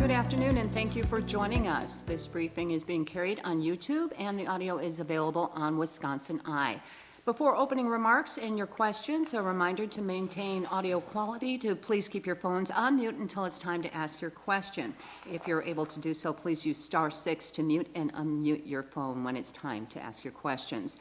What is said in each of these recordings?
Good afternoon, and thank you for joining us. This briefing is being carried on YouTube, and the audio is available on Wisconsin Eye. Before opening remarks and your questions, a reminder to maintain audio quality, to please keep your phones on mute until it's time to ask your question. If you're able to do so, please use *6 to mute and unmute your phone when it's time to ask your questions.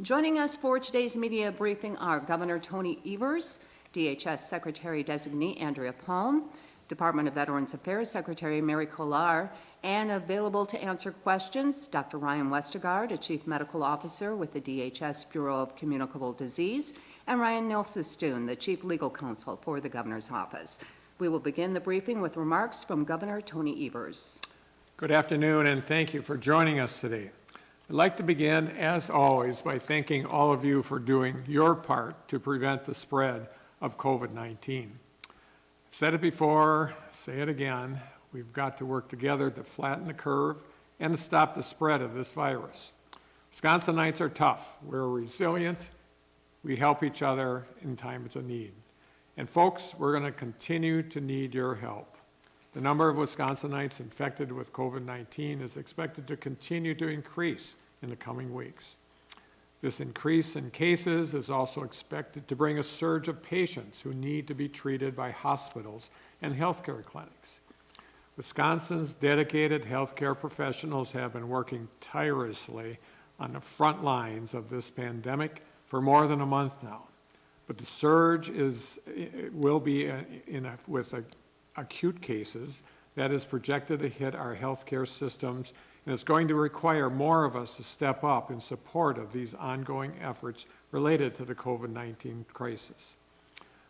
Joining us for today's media briefing are Governor Tony Evers, DHS Secretary Designee Andrea Palm, Department of Veterans Affairs Secretary Mary Kolar, and available to answer questions, Dr. Ryan Westergaard, a Chief Medical Officer with the DHS Bureau of Communicable Disease, and Ryan Nilsestun, the Chief Legal Counsel for the Governor's Office. We will begin the briefing with remarks from Governor Tony Evers. Good afternoon, and thank you for joining us today. I'd like to begin, as always, by thanking all of you for doing your part to prevent the spread of COVID-19. I've said it before, say it again, we've got to work together to flatten the curve and to stop the spread of this virus. Wisconsinites are tough, we're resilient, we help each other in times of need. And folks, we're going to continue to need your help. The number of Wisconsinites infected with COVID-19 is expected to continue to increase in the coming weeks. This increase in cases is also expected to bring a surge of patients who need to be treated by hospitals and healthcare clinics. Wisconsin's dedicated healthcare professionals have been working tirelessly on the front lines of this pandemic for more than a month now. But the surge will be with acute cases that is projected to hit our healthcare systems, and it's going to require more of us to step up in support of these ongoing efforts related to the COVID-19 crisis.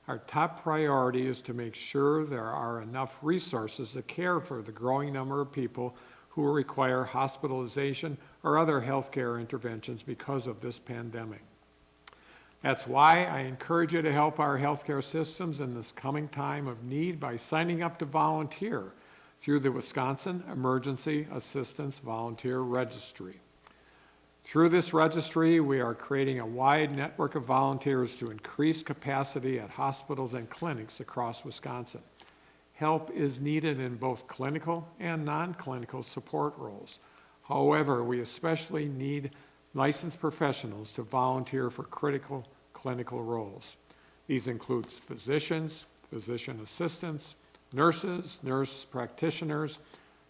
Our top priority is to make sure there are enough resources to care for the growing number of people who require hospitalization or other healthcare interventions because of this pandemic. That's why I encourage you to help our healthcare systems in this coming time of need by signing up to volunteer through the Wisconsin Emergency Assistance Volunteer Registry. Through this registry, we are creating a wide network of volunteers to increase capacity at hospitals and clinics across Wisconsin. Help is needed in both clinical and non-clinical support roles. However, we especially need licensed professionals to volunteer for critical clinical roles. These include physicians, physician assistants, nurses, nurse practitioners,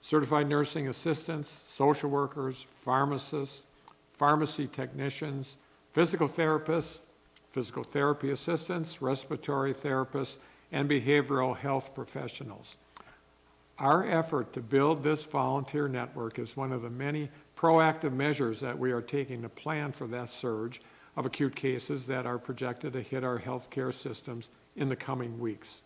certified nursing assistants, social workers, pharmacists, pharmacy technicians, physical therapists, physical therapy assistants, respiratory therapists, and behavioral health professionals. Our effort to build this volunteer network is one of the many proactive measures that we are taking to plan for that surge of acute cases that are projected to hit our healthcare systems in the coming weeks.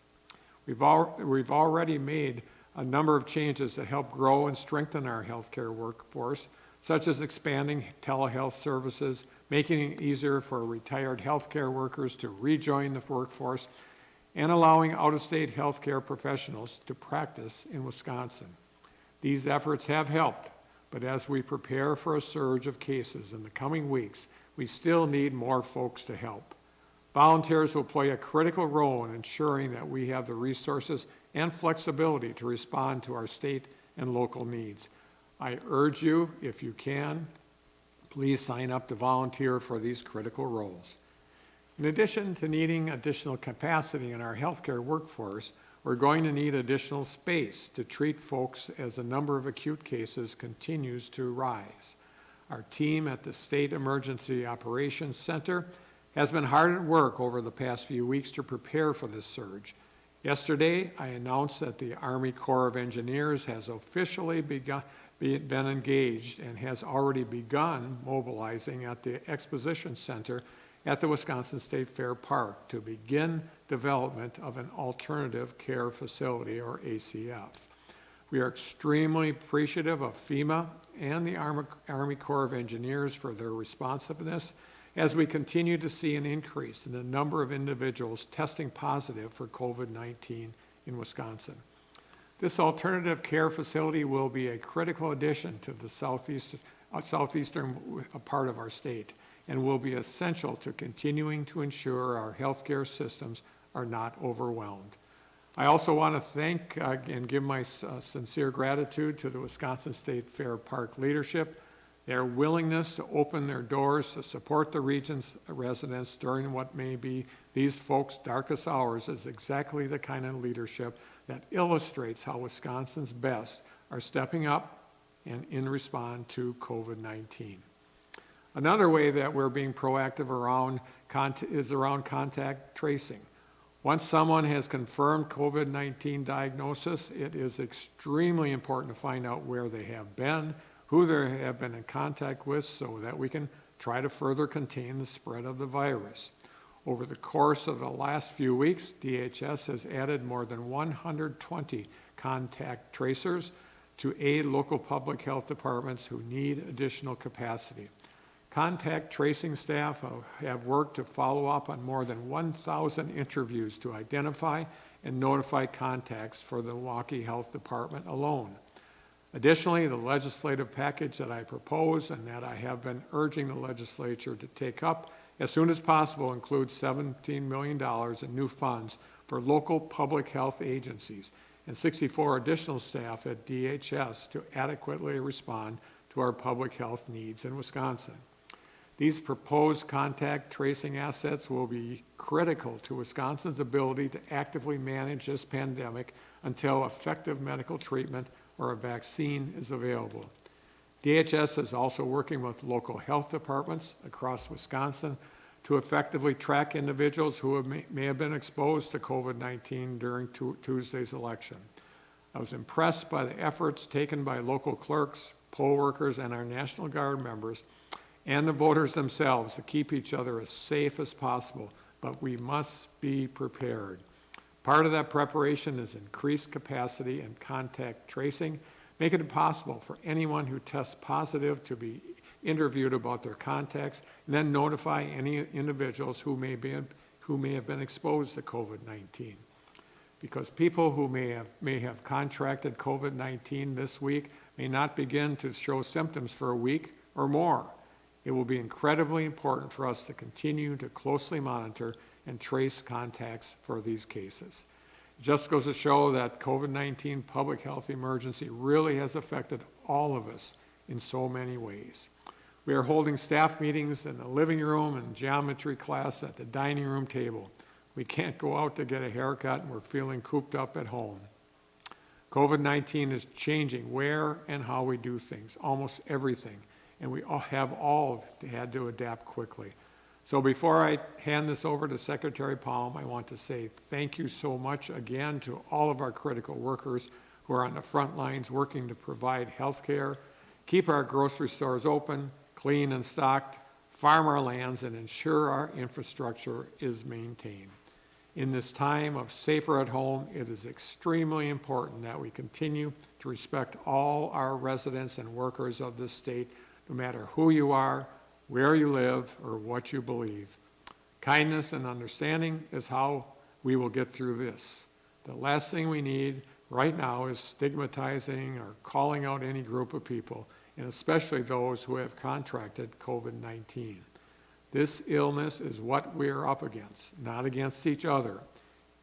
We've already made a number of changes to help grow and strengthen our healthcare workforce, such as expanding telehealth services, making it easier for retired healthcare workers to rejoin the workforce, and allowing out-of-state healthcare professionals to practice in Wisconsin. These efforts have helped, but as we prepare for a surge of cases in the coming weeks, we still need more folks to help. Volunteers will play a critical role in ensuring that we have the resources and flexibility to respond to our state and local needs. I urge you, if you can, please sign up to volunteer for these critical roles. In addition to needing additional capacity in our healthcare workforce, we're going to need additional space to treat folks as the number of acute cases continues to rise. Our team at the State Emergency Operations Center has been hard at work over the past few weeks to prepare for this surge. Yesterday, I announced that the Army Corps of Engineers has officially been engaged and has already begun mobilizing at the Exposition Center at the Wisconsin State Fair Park to begin development of an alternative care facility, or ACF. We are extremely appreciative of FEMA and the Army Corps of Engineers for their responsiveness as we continue to see an increase in the number of individuals testing positive for COVID-19 in Wisconsin. This alternative care facility will be a critical addition to the southeastern part of our state and will be essential to continuing to ensure our healthcare systems are not overwhelmed. I also want to thank and give my sincere gratitude to the Wisconsin State Fair Park leadership. Their willingness to open their doors to support the region's residents during what may be these folks' darkest hours is exactly the kind of leadership that illustrates how Wisconsin's best are stepping up and in response to COVID-19. Another way that we're being proactive is around contact tracing. Once someone has confirmed COVID-19 diagnosis, it is extremely important to find out where they have been, who they have been in contact with, so that we can try to further contain the spread of the virus. Over the course of the last few weeks, DHS has added more than 120 contact tracers to aid local public health departments who need additional capacity. Contact tracing staff have worked to follow up on more than 1,000 interviews to identify and notify contacts for the Milwaukee Health Department alone. Additionally, the legislative package that I propose and that I have been urging the legislature to take up as soon as possible includes $17 million in new funds for local public health agencies and 64 additional staff at DHS to adequately respond to our public health needs in Wisconsin. These proposed contact tracing assets will be critical to Wisconsin's ability to actively manage this pandemic until effective medical treatment or a vaccine is available. DHS is also working with local health departments across Wisconsin to effectively track individuals who may have been exposed to COVID-19 during Tuesday's election. I was impressed by the efforts taken by local clerks, poll workers, and our National Guard members and the voters themselves to keep each other as safe as possible, but we must be prepared. Part of that preparation is increased capacity and contact tracing, making it possible for anyone who tests positive to be interviewed about their contacts, and then notify any individuals who may have been exposed to COVID-19. Because people who may have contracted COVID-19 this week may not begin to show symptoms for a week or more. It will be incredibly important for us to continue to closely monitor and trace contacts for these cases. It just goes to show that COVID-19 public health emergency really has affected all of us in so many ways. We are holding staff meetings in the living room and geometry class at the dining room table. We can't go out to get a haircut and we're feeling cooped up at home. COVID-19 is changing where and how we do things, almost everything, and we have all had to adapt quickly. So before I hand this over to Secretary Palm, I want to say thank you so much again to all of our critical workers who are on the front lines working to provide health care, keep our grocery stores open, clean and stocked, farm our lands, and ensure our infrastructure is maintained. In this time of safer at home, it is extremely important that we continue to respect all our residents and workers of this state, no matter who you are, where you live, or what you believe. Kindness and understanding is how we will get through this. The last thing we need right now is stigmatizing or calling out any group of people, and especially those who have contracted COVID-19. This illness is what we are up against, not against each other.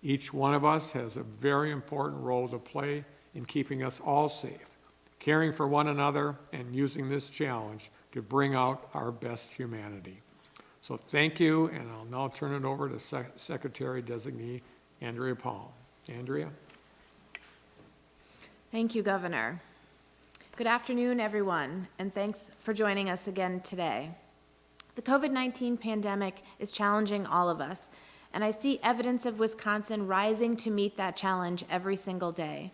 Each one of us has a very important role to play in keeping us all safe, caring for one another, and using this challenge to bring out our best humanity. So thank you, and I'll now turn it over to Secretary-Designee Andrea Palm. Andrea? Thank you, Governor. Good afternoon, everyone, and thanks for joining us again today. The COVID-19 pandemic is challenging all of us, and I see evidence of Wisconsin rising to meet that challenge every single day.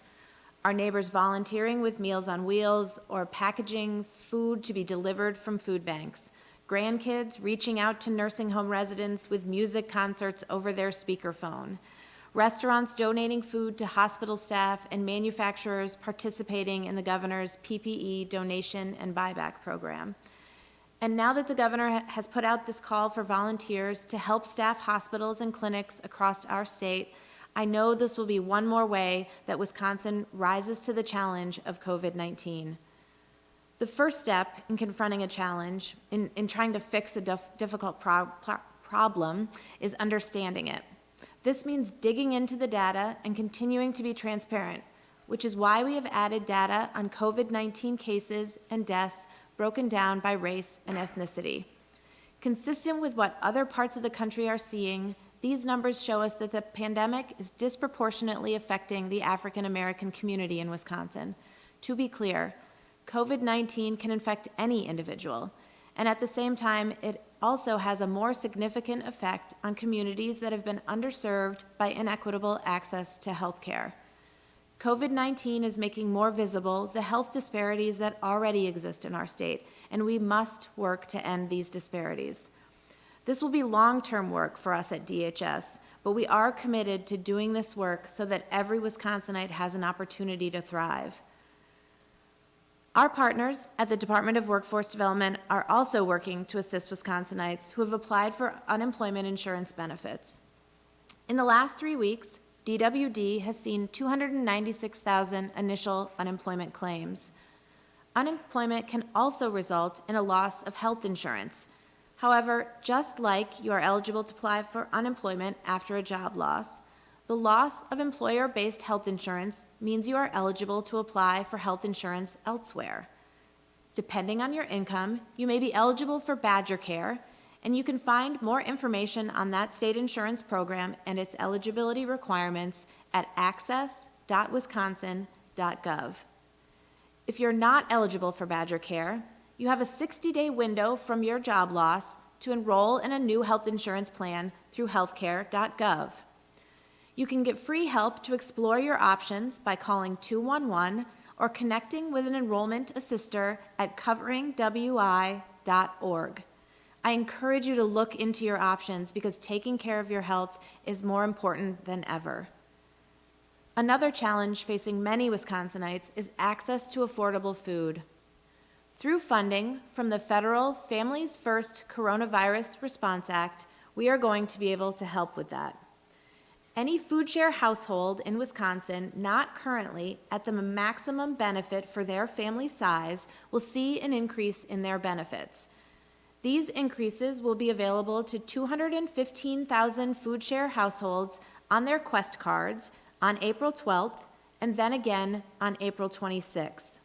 Our neighbors volunteering with Meals on Wheels or packaging food to be delivered from food banks. Grandkids reaching out to nursing home residents with music concerts over their speakerphone. Restaurants donating food to hospital staff and manufacturers participating in the governor's PPE donation and buyback program. And now that the governor has put out this call for volunteers to help staff hospitals and clinics across our state, I know this will be one more way that Wisconsin rises to the challenge of COVID-19. The first step in confronting a challenge, in trying to fix a difficult problem, is understanding it. This means digging into the data and continuing to be transparent, which is why we have added data on COVID-19 cases and deaths broken down by race and ethnicity. Consistent with what other parts of the country are seeing, these numbers show us that the pandemic is disproportionately affecting the African American community in Wisconsin. To be clear, COVID-19 can infect any individual, and at the same time, it also has a more significant effect on communities that have been underserved by inequitable access to health care. COVID-19 is making more visible the health disparities that already exist in our state, and we must work to end these disparities. This will be long-term work for us at DHS, but we are committed to doing this work so that every Wisconsinite has an opportunity to thrive. Our partners at the Department of Workforce Development are also working to assist Wisconsinites who have applied for unemployment insurance benefits. In the last 3 weeks, DWD has seen 296,000 initial unemployment claims. Unemployment can also result in a loss of health insurance. However, just like you are eligible to apply for unemployment after a job loss, the loss of employer-based health insurance means you are eligible to apply for health insurance elsewhere. Depending on your income, you may be eligible for Badger Care, and you can find more information on that state insurance program and its eligibility requirements at access.wisconsin.gov. If you're not eligible for Badger Care, you have a 60-day window from your job loss to enroll in a new health insurance plan through healthcare.gov. You can get free help to explore your options by calling 211 or connecting with an enrollment assister at coveringwi.org. I encourage you to look into your options because taking care of your health is more important than ever. Another challenge facing many Wisconsinites is access to affordable food. Through funding from the federal Families First Coronavirus Response Act, we are going to be able to help with that. Any food share household in Wisconsin not currently at the maximum benefit for their family size will see an increase in their benefits. These increases will be available to 215,000 food share households on their Quest cards on April 12th and then again on April 26th.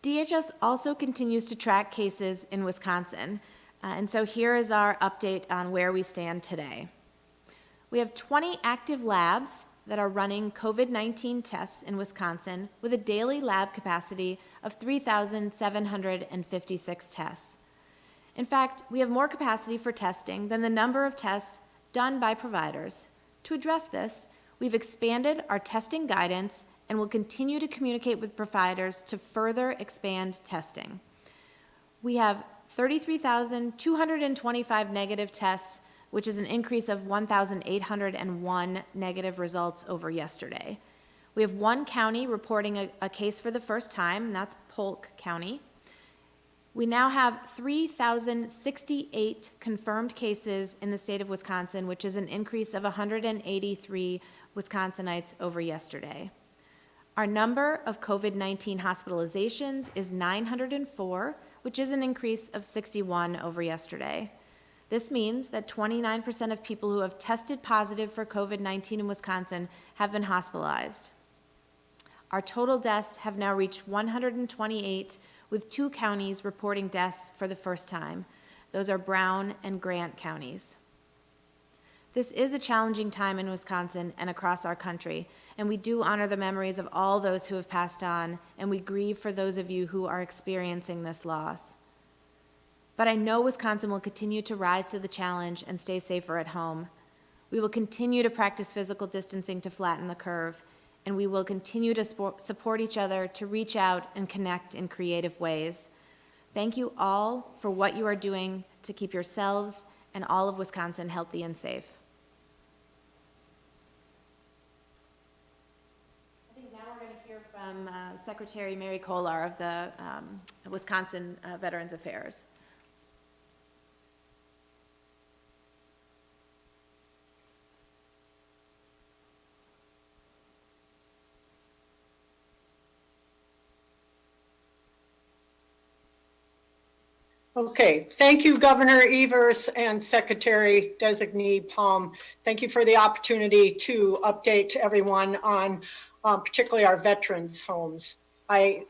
DHS also continues to track cases in Wisconsin, and so here is our update on where we stand today. We have 20 active labs that are running COVID-19 tests in Wisconsin with a daily lab capacity of 3,756 tests. In fact, we have more capacity for testing than the number of tests done by providers. To address this, we've expanded our testing guidance and will continue to communicate with providers to further expand testing. We have 33,225 negative tests, which is an increase of 1,801 negative results over yesterday. We have one county reporting a case for the first time, and that's Polk County. We now have 3,068 confirmed cases in the state of Wisconsin, which is an increase of 183 Wisconsinites over yesterday. Our number of COVID-19 hospitalizations is 904, which is an increase of 61 over yesterday. This means that 29% of people who have tested positive for COVID-19 in Wisconsin have been hospitalized. Our total deaths have now reached 128, with 2 counties reporting deaths for the first time. Those are Brown and Grant counties. This is a challenging time in Wisconsin and across our country, and we do honor the memories of all those who have passed on, and we grieve for those of you who are experiencing this loss. But I know Wisconsin will continue to rise to the challenge and stay safer at home. We will continue to practice physical distancing to flatten the curve, and we will continue to support each other to reach out and connect in creative ways. Thank you all for what you are doing to keep yourselves and all of Wisconsin healthy and safe. I think now we're going to hear from Secretary Mary Kolar of the Wisconsin Veterans Affairs. Okay, thank you, Governor Evers and Secretary Designee Palm. Thank you for the opportunity to update everyone on particularly our veterans' homes. I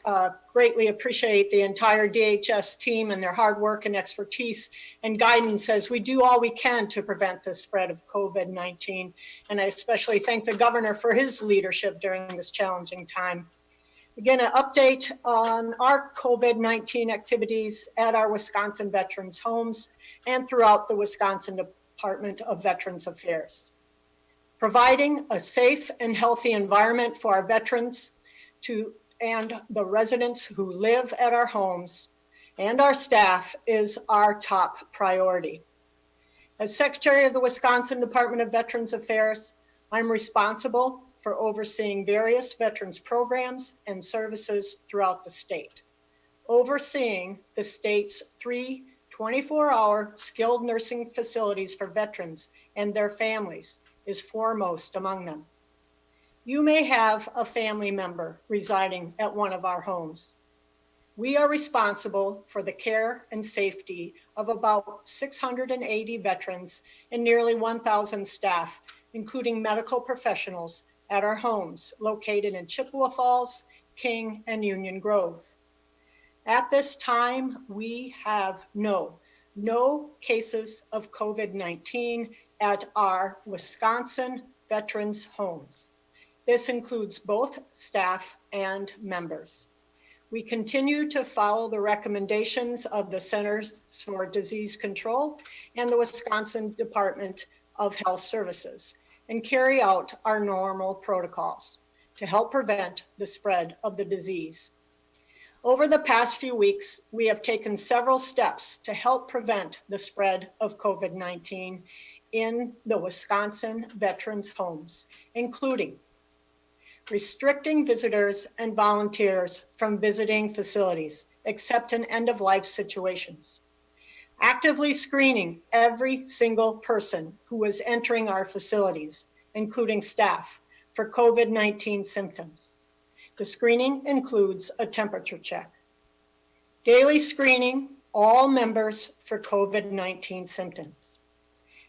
greatly appreciate the entire DHS team and their hard work and expertise and guidance as we do all we can to prevent the spread of COVID-19. And I especially thank the governor for his leadership during this challenging time. Again, an update on our COVID-19 activities at our Wisconsin veterans homes and throughout the Wisconsin Department of Veterans Affairs. Providing a safe and healthy environment for our veterans and the residents who live at our homes and our staff is our top priority. As Secretary of the Wisconsin Department of Veterans Affairs, I'm responsible for overseeing various veterans programs and services throughout the state. Overseeing the state's 3 24-hour skilled nursing facilities for veterans and their families is foremost among them. You may have a family member residing at one of our homes. We are responsible for the care and safety of about 680 veterans and nearly 1,000 staff, including medical professionals at our homes located in Chippewa Falls, King, and Union Grove. At this time, we have no cases of COVID-19 at our Wisconsin veterans homes. This includes both staff and members. We continue to follow the recommendations of the Centers for Disease Control and the Wisconsin Department of Health Services and carry out our normal protocols to help prevent the spread of the disease. Over the past few weeks, we have taken several steps to help prevent the spread of COVID-19 in the Wisconsin veterans' homes, including restricting visitors and volunteers from visiting facilities, except in end-of-life situations. Actively screening every single person who is entering our facilities, including staff, for COVID-19 symptoms. The screening includes a temperature check. Daily screening all members for COVID-19 symptoms.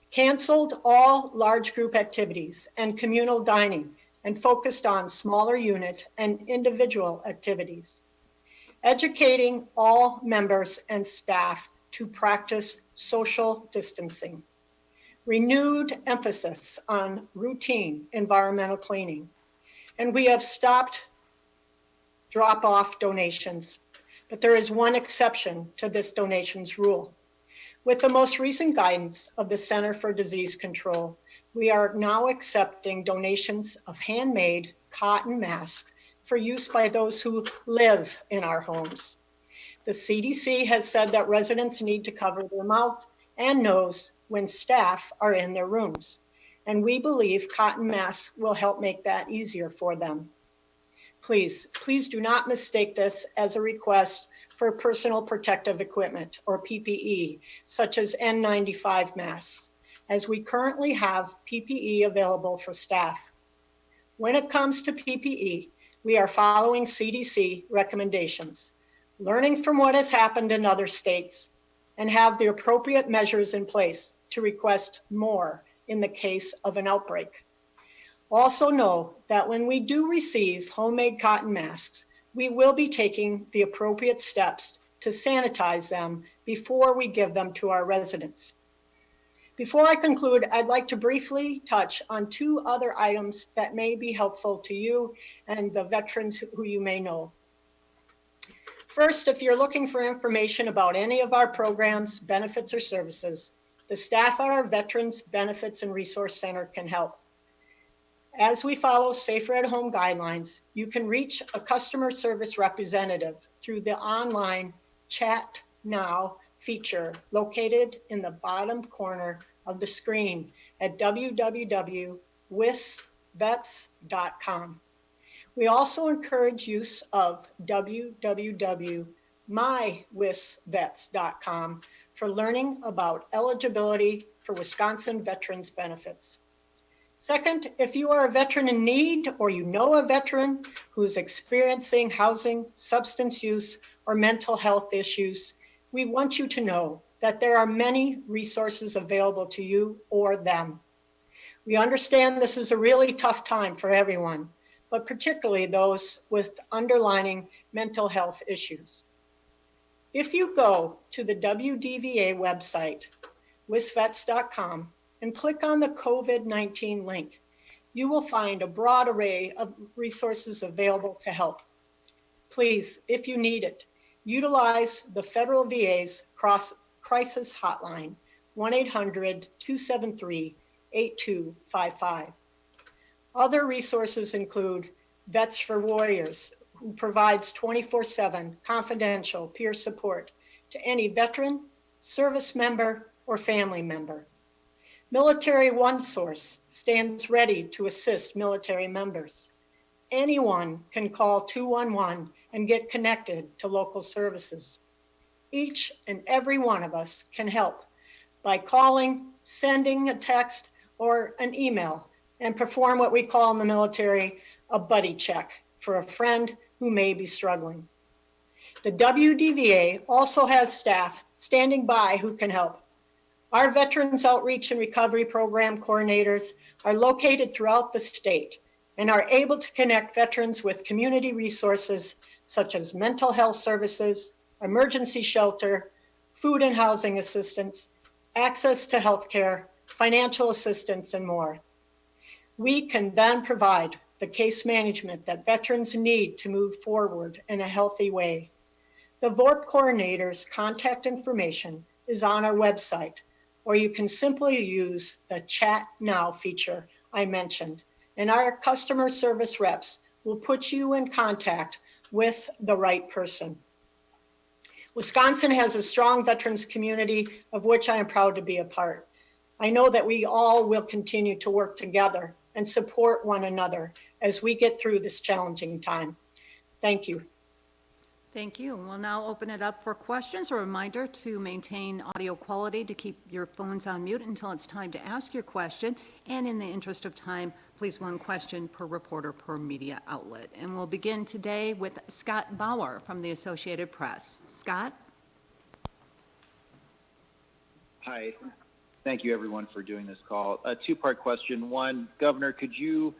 Canceled all large group activities and communal dining and focused on smaller unit and individual activities. Educating all members and staff to practice social distancing. Renewed emphasis on routine environmental cleaning. And we have stopped drop-off donations, but there is one exception to this donations rule. With the most recent guidance of the Center for Disease Control, we are now accepting donations of handmade cotton masks for use by those who live in our homes. The CDC has said that residents need to cover their mouth and nose when staff are in their rooms, and we believe cotton masks will help make that easier for them. Please do not mistake this as a request for personal protective equipment or PPE, such as N95 masks, as we currently have PPE available for staff. When it comes to PPE, we are following CDC recommendations, learning from what has happened in other states, and have the appropriate measures in place to request more in the case of an outbreak. Also know that when we do receive homemade cotton masks, we will be taking the appropriate steps to sanitize them before we give them to our residents. Before I conclude, I'd like to briefly touch on 2 other items that may be helpful to you and the veterans who you may know. First, if you're looking for information about any of our programs, benefits, or services, the staff at our Veterans Benefits and Resource Center can help. As we follow Safer at Home guidelines, you can reach a customer service representative through the online Chat Now feature located in the bottom corner of the screen at www.wisvets.com. We also encourage use of www.mywisvets.com for learning about eligibility for Wisconsin veterans benefits. Second, if you are a veteran in need or you know a veteran who's experiencing housing, substance use, or mental health issues, we want you to know that there are many resources available to you or them. We understand this is a really tough time for everyone, but particularly those with underlying mental health issues. If you go to the WDVA website, wisvets.com, and click on the COVID-19 link, you will find a broad array of resources available to help. Please, if you need it, utilize the federal VA's crisis hotline, 1-800-273-8255. Other resources include Vets for Warriors, who provides 24/7 confidential peer support to any veteran, service member, or family member. Military OneSource stands ready to assist military members. Anyone can call 211 and get connected to local services. Each and every one of us can help by calling, sending a text, or an email, and perform what we call in the military a buddy check for a friend who may be struggling. The WDVA also has staff standing by who can help. Our Veterans Outreach and Recovery Program coordinators are located throughout the state and are able to connect veterans with community resources such as mental health services, emergency shelter, food and housing assistance, access to healthcare, financial assistance, and more. We can then provide the case management that veterans need to move forward in a healthy way. The VORP coordinator's contact information is on our website, or you can simply use the Chat Now feature I mentioned, and our customer service reps will put you in contact with the right person. Wisconsin has a strong veterans community of which I am proud to be a part. I know that we all will continue to work together and support one another as we get through this challenging time. Thank you. Thank you. We'll now open it up for questions. A reminder to maintain audio quality, to keep your phones on mute until it's time to ask your question. And in the interest of time, please one question per reporter per media outlet. And we'll begin today with Scott Bauer from the Associated Press. Scott? Hi. Thank you, everyone, for doing this call. A two-part question. One, Governor, could you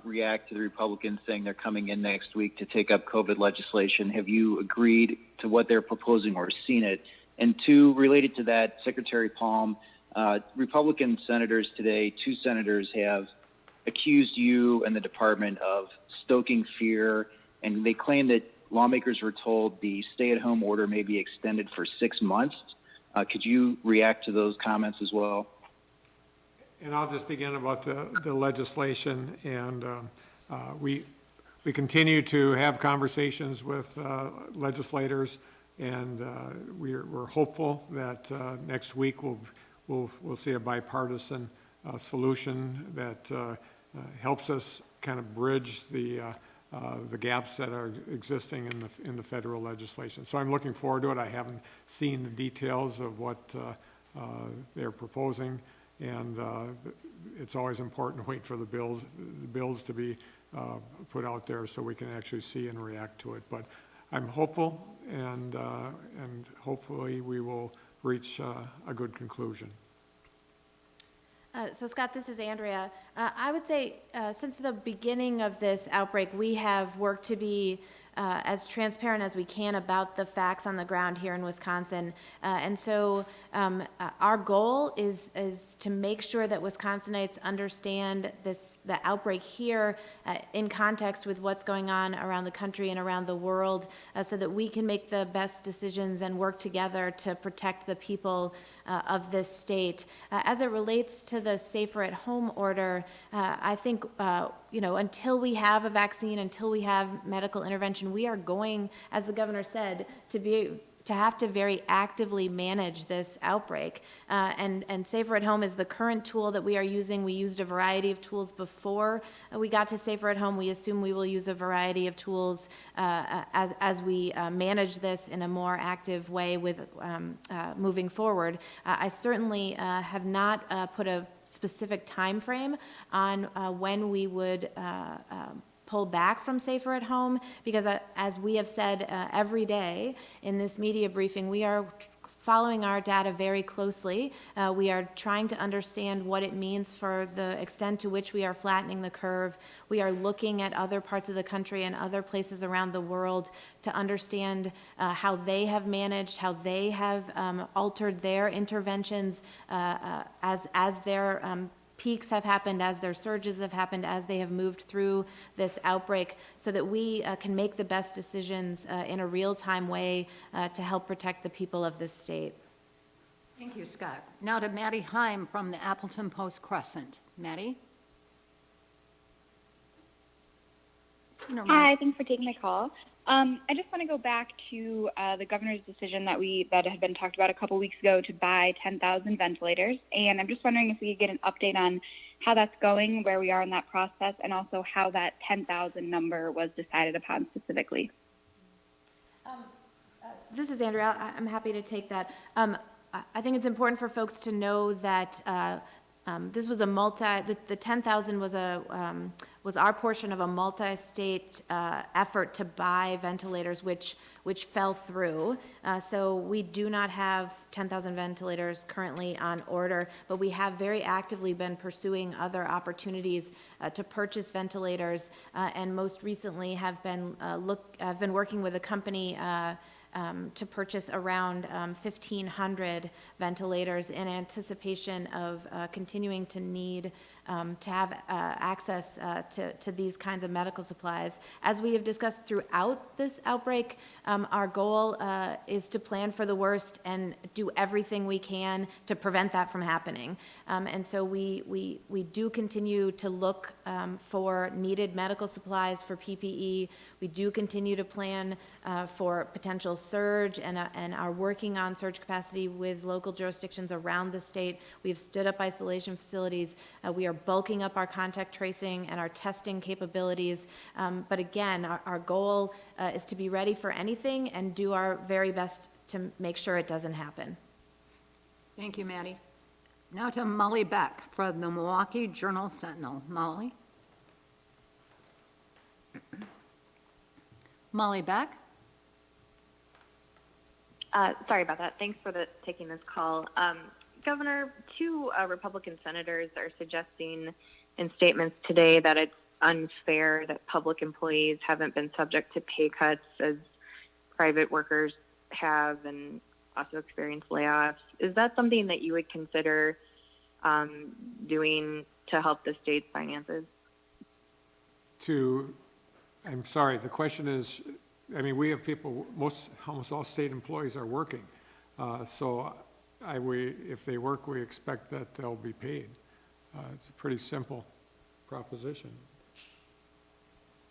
react to the Republicans saying they're coming in next week to take up COVID legislation? Have you agreed to what they're proposing or seen it? And two, related to that, Secretary Palm, Republican senators today, two senators have accused you and the department of stoking fear, and they claim that lawmakers were told the stay-at-home order may be extended for 6 months. Could you react to those comments as well? And I'll just begin about the legislation, and we continue to have conversations with legislators, and we're hopeful that next week we'll see a bipartisan solution that helps us kind of bridge the gaps that are existing in the federal legislation. So I'm looking forward to it. I haven't seen the details of what they're proposing, and it's always important to wait for the bills to be put out there so we can actually see and react to it. But I'm hopeful, and hopefully we will reach a good conclusion. So Scott, this is Andrea. I would say since the beginning of this outbreak, we have worked to be as transparent as we can about the facts on the ground here in Wisconsin. And so our goal is to make sure that Wisconsinites understand the outbreak here in context with what's going on around the country and around the world, so that we can make the best decisions and work together to protect the people of this state. As it relates to the safer at home order, I think until we have a vaccine, until we have medical intervention, we are going, as the governor said, to have to very actively manage this outbreak. And Safer at Home is the current tool that we are using. We used a variety of tools before we got to Safer at Home. We assume we will use a variety of tools as we manage this in a more active way with moving forward. I certainly have not put a specific time frame on when we would pull back from safer at home, because as we have said every day in this media briefing, we are following our data very closely. We are trying to understand what it means for the extent to which we are flattening the curve. We are looking at other parts of the country and other places around the world to understand how they have managed, how they have altered their interventions as their peaks have happened, as their surges have happened, as they have moved through this outbreak, so that we can make the best decisions in a real-time way to help protect the people of this state. Thank you, Scott. Now to Maddie Heim from the Appleton Post-Crescent. Maddie? Hi, thanks for taking my call. I just want to go back to the governor's decision that had been talked about a couple weeks ago to buy 10,000 ventilators, and I'm just wondering if we could get an update on how that's going, where we are in that process, and also how that 10,000 number was decided upon specifically. This is Andrea. I'm happy to take that. I think it's important for folks to know that this was the 10,000 was our portion of a multi-state effort to buy ventilators, which fell through. So we do not have 10,000 ventilators currently on order, but we have very actively been pursuing other opportunities to purchase ventilators, and most recently have been working with a company to purchase around 1,500 ventilators in anticipation of continuing to need to have access to these kinds of medical supplies. As we have discussed throughout this outbreak, our goal is to plan for the worst and do everything we can to prevent that from happening. And so we do continue to look for needed medical supplies for PPE. We do continue to plan for potential surge and are working on surge capacity with local jurisdictions around the state. We've stood up isolation facilities. We are bulking up our contact tracing and our testing capabilities. But again, our goal is to be ready for anything and do our very best to make sure it doesn't happen. Thank you, Maddie. Now to Molly Beck from the Milwaukee Journal-Sentinel. Molly? Molly Beck? Sorry about that. Thanks for taking this call. Governor, two Republican senators are suggesting in statements today that it's unfair that public employees haven't been subject to pay cuts as private workers have and also experienced layoffs. Is that something that you would consider doing to help the state's finances? I'm sorry, the question is, I mean, we have people, almost all state employees are working. If they work, we expect that they'll be paid. It's a pretty simple proposition.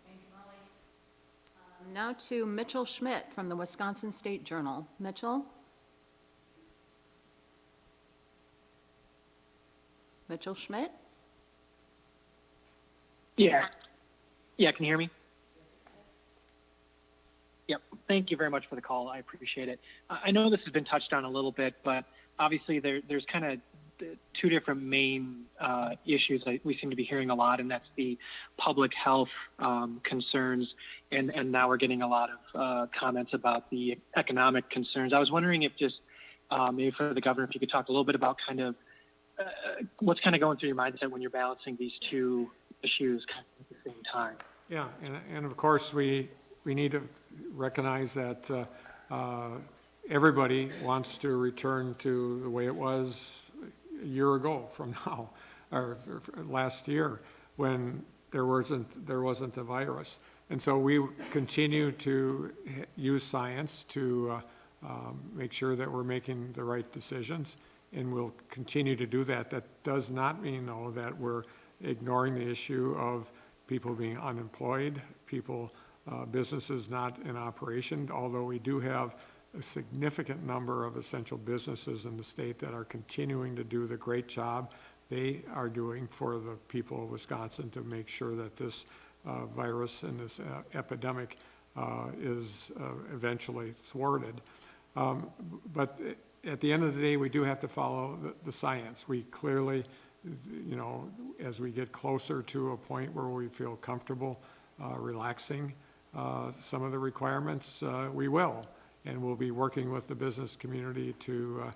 Thank you, Molly. Now to Mitchell Schmidt from the Wisconsin State Journal. Mitchell? Mitchell Schmidt? Yeah, can you hear me? Yep, thank you very much for the call. I appreciate it. I know this has been touched on a little bit, but obviously there's kind of two different main issues that we seem to be hearing a lot, and that's the public health concerns, and now we're getting a lot of comments about the economic concerns. I was wondering if just maybe for the governor, if you could talk a little bit about kind of what's kind of going through your mindset when you're balancing these two issues kind of at the same time. Yeah, and of course we need to recognize that everybody wants to return to the way it was a year ago from now, or last year, when there wasn't a virus. And so we continue to use science to make sure that we're making the right decisions, and we'll continue to do that. That does not mean, though, that we're ignoring the issue of people being unemployed, businesses not in operation, although we do have a significant number of essential businesses in the state that are continuing to do the great job they are doing for the people of Wisconsin to make sure that this virus and this epidemic is eventually thwarted. But at the end of the day, we do have to follow the science. We clearly, as we get closer to a point where we feel comfortable relaxing some of the requirements, we will. And we'll be working with the business community to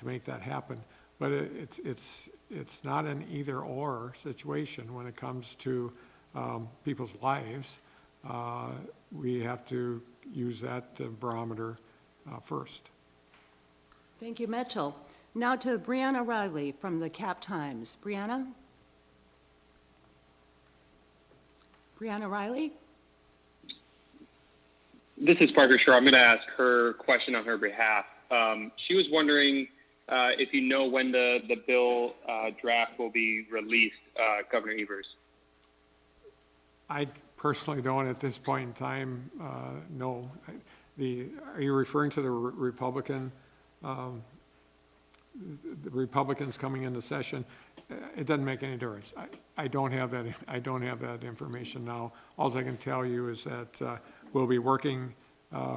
make that happen. But it's not an either-or situation when it comes to people's lives. We have to use that barometer first. Thank you, Mitchell. Now to Brianna Riley from the Cap Times. Brianna? Brianna Riley? This is Parker Shore. I'm going to ask her question on her behalf. She was wondering if you know when the bill draft will be released, Governor Evers. I personally don't at this point in time know. Are you referring to the Republican, the Republicans coming into session? It doesn't make any difference. I don't have that. I don't have that information now. All I can tell you is that we'll be working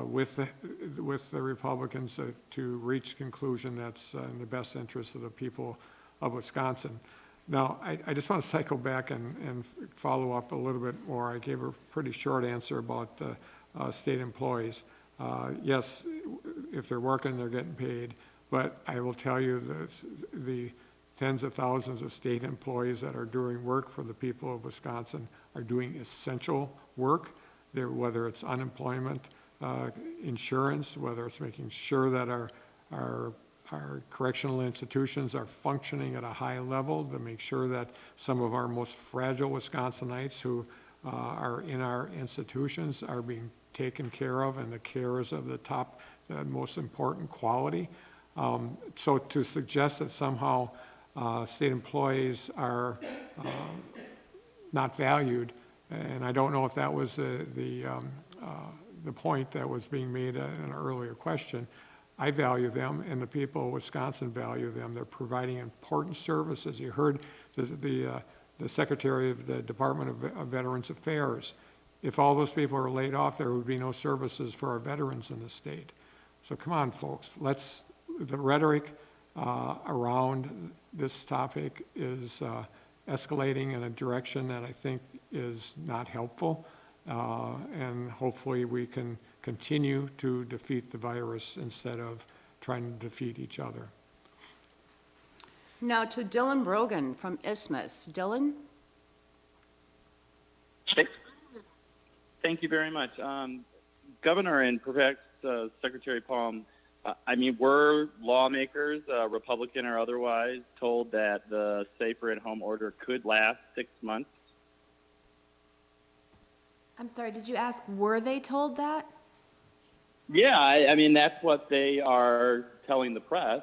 with the Republicans to reach a conclusion that's in the best interest of the people of Wisconsin. Now, I just want to cycle back and follow up a little bit more. I gave a pretty short answer about the state employees. Yes, if they're working, they're getting paid. But I will tell you that the tens of thousands of state employees that are doing work for the people of Wisconsin are doing essential work. Whether it's unemployment insurance, whether it's making sure that our correctional institutions are functioning at a high level to make sure that some of our most fragile Wisconsinites who are in our institutions are being taken care of, and the care is of the top, the most important quality. So to suggest that somehow state employees are not valued, and I don't know if that was the point that was being made in an earlier question. I value them, and the people of Wisconsin value them. They're providing important services. You heard the Secretary of the Department of Veterans Affairs. If all those people are laid off, there would be no services for our veterans in the state. So come on, folks. The rhetoric around this topic is escalating in a direction that I think is not helpful. And hopefully we can continue to defeat the virus instead of trying to defeat each other. Now to Dylan Brogan from Isthmus. Dylan? Thank you very much. Governor and perhaps Secretary Palm, were lawmakers, Republican or otherwise, told that the safer at home order could last 6 months? I'm sorry, did you ask, were they told that? Yeah, that's what they are telling the press.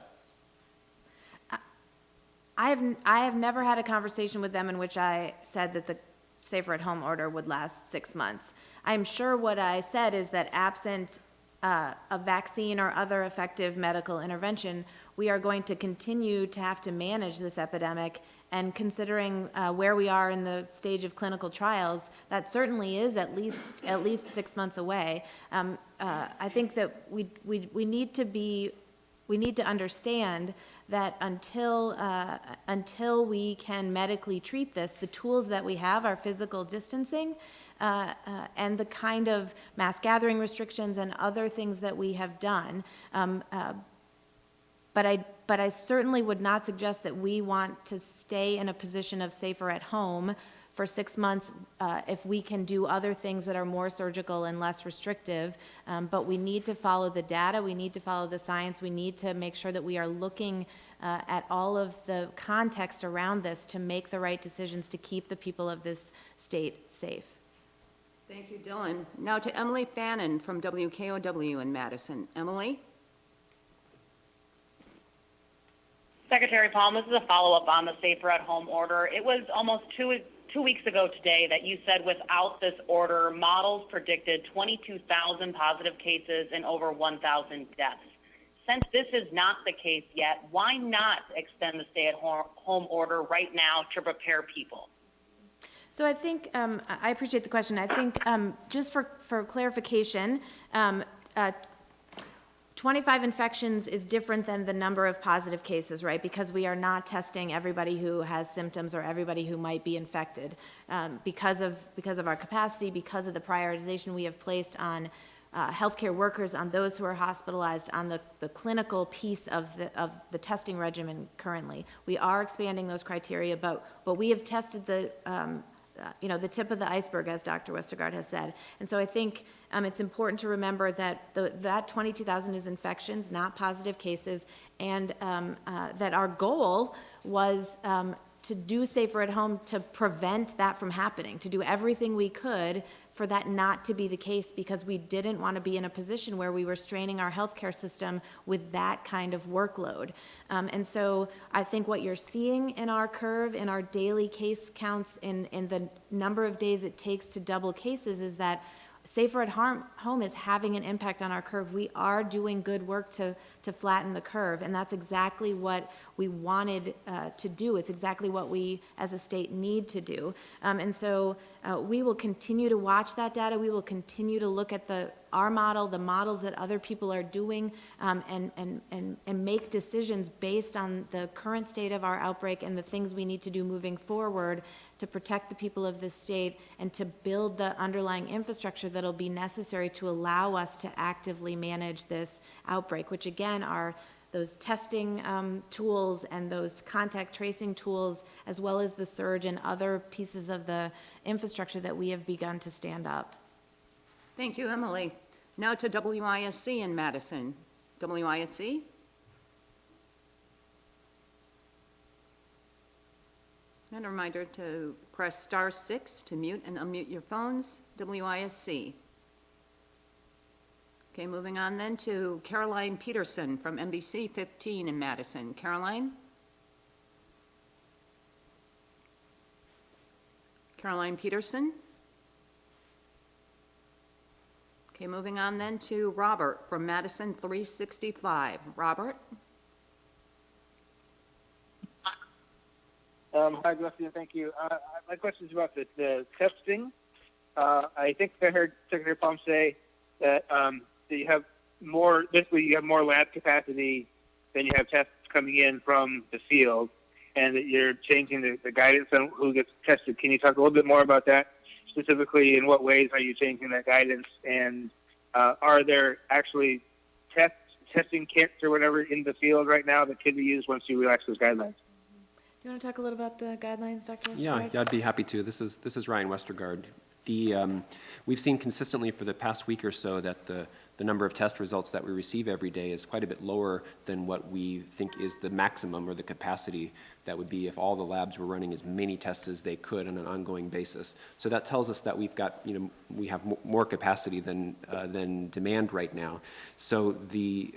I have never had a conversation with them in which I said that the safer at home order would last 6 months. I'm sure what I said is that absent a vaccine or other effective medical intervention, we are going to continue to have to manage this epidemic. And considering where we are in the stage of clinical trials, that certainly is at least 6 months away. I think that we need to understand that until we can medically treat this, the tools that we have are physical distancing and the kind of mass gathering restrictions and other things that we have done. But I certainly would not suggest that we want to stay in a position of safer at home for 6 months if we can do other things that are more surgical and less restrictive. But we need to follow the data. We need to follow the science. We need to make sure that we are looking at all of the context around this to make the right decisions to keep the people of this state safe. Thank you, Dylan. Now to Emily Fannin from WKOW in Madison. Emily? Secretary Palm, this is a follow-up on the safer at home order. It was almost two weeks ago today that you said without this order, models predicted 22,000 positive cases and over 1,000 deaths. Since this is not the case yet, why not extend the stay-at-home order right now to prepare people? So I think, I appreciate the question. I think just for clarification, 25 infections is different than the number of positive cases, right? Because we are not testing everybody who has symptoms or everybody who might be infected. Because of our capacity, because of the prioritization we have placed on healthcare workers, on those who are hospitalized, on the clinical piece of the testing regimen currently. We are expanding those criteria, but we have tested the tip of the iceberg, as Dr. Westergaard has said. And so I think it's important to remember that that 22,000 is infections, not positive cases, and that our goal was to do safer at home to prevent that from happening, to do everything we could for that not to be the case, because we didn't want to be in a position where we were straining our healthcare system with that kind of workload. And so I think what you're seeing in our curve, in our daily case counts, in the number of days it takes to double cases, is that safer at home is having an impact on our curve. We are doing good work to flatten the curve, and that's exactly what we wanted to do. It's exactly what we as a state need to do. And so we will continue to watch that data. We will continue to look at our model, the models that other people are doing, and make decisions based on the current state of our outbreak and the things we need to do moving forward to protect the people of this state and to build the underlying infrastructure that'll be necessary to allow us to actively manage this outbreak, which again are those testing tools and those contact tracing tools, as well as the surge and other pieces of the infrastructure that we have begun to stand up. Thank you, Emily. Now to WISC in Madison. WISC? And a reminder to press *6 to mute and unmute your phones. WISC. Okay, moving on then to Caroline Peterson from NBC 15 in Madison. Caroline? Caroline Peterson? Okay, moving on then to Robert from Madison 365. Robert? Hi, good afternoon. Thank you. My question is about the testing. I think I heard Secretary Palm say that you have more, basically you have more lab capacity than you have tests coming in from the field, and that you're changing the guidance on who gets tested. Can you talk a little bit more about that? Specifically, in what ways are you changing that guidance? And are there actually testing kits or whatever in the field right now that could be used once you relax those guidelines? Do you want to talk a little about the guidelines, Dr. Westergaard? Yeah, I'd be happy to. This is Ryan Westergaard. We've seen consistently for the past week or so that the number of test results that we receive every day is quite a bit lower than what we think is the maximum or the capacity that would be if all the labs were running as many tests as they could on an ongoing basis. So that tells us that we have more capacity than demand right now. So the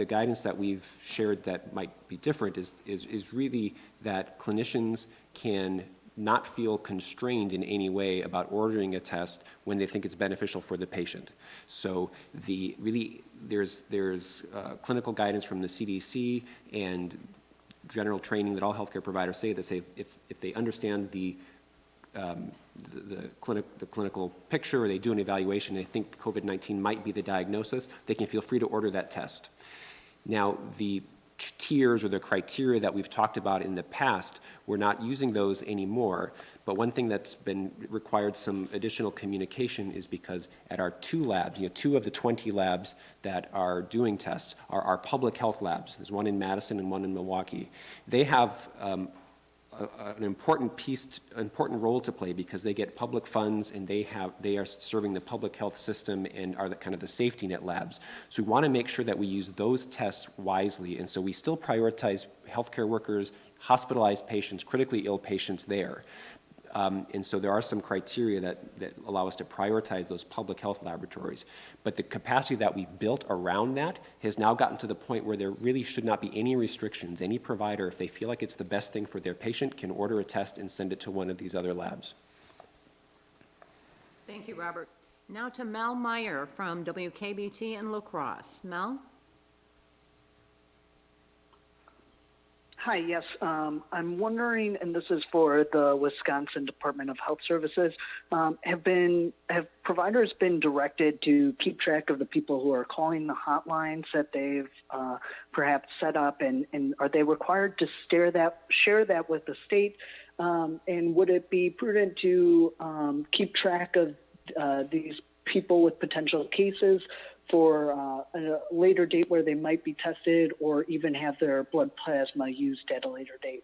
guidance that we've shared that might be different is really that clinicians can not feel constrained in any way about ordering a test when they think it's beneficial for the patient. So there's clinical guidance from the CDC and general training that all healthcare providers say if they understand the clinical picture, or they do an evaluation, they think COVID-19 might be the diagnosis, they can feel free to order that test. Now, the tiers or the criteria that we've talked about in the past, we're not using those anymore. But one thing that's been required some additional communication is because at our 2 labs, 2 of the 20 labs that are doing tests are our public health labs. There's one in Madison and one in Milwaukee. They have an important role to play because they get public funds and they are serving the public health system and are the safety net labs. So we want to make sure that we use those tests wisely, and so we still prioritize healthcare workers, hospitalized patients, critically ill patients there. And so there are some criteria that allow us to prioritize those public health laboratories. But the capacity that we've built around that has now gotten to the point where there really should not be any restrictions. Any provider, if they feel like it's the best thing for their patient, can order a test and send it to one of these other labs. Thank you, Robert. Now to Mel Meyer from WKBT in La Crosse. Mel? Hi, yes. I'm wondering, and this is for the Wisconsin Department of Health Services, have providers been directed to keep track of the people who are calling the hotlines that they've perhaps set up, and are they required to share that with the state? And would it be prudent to keep track of these people with potential cases for a later date where they might be tested, or even have their blood plasma used at a later date?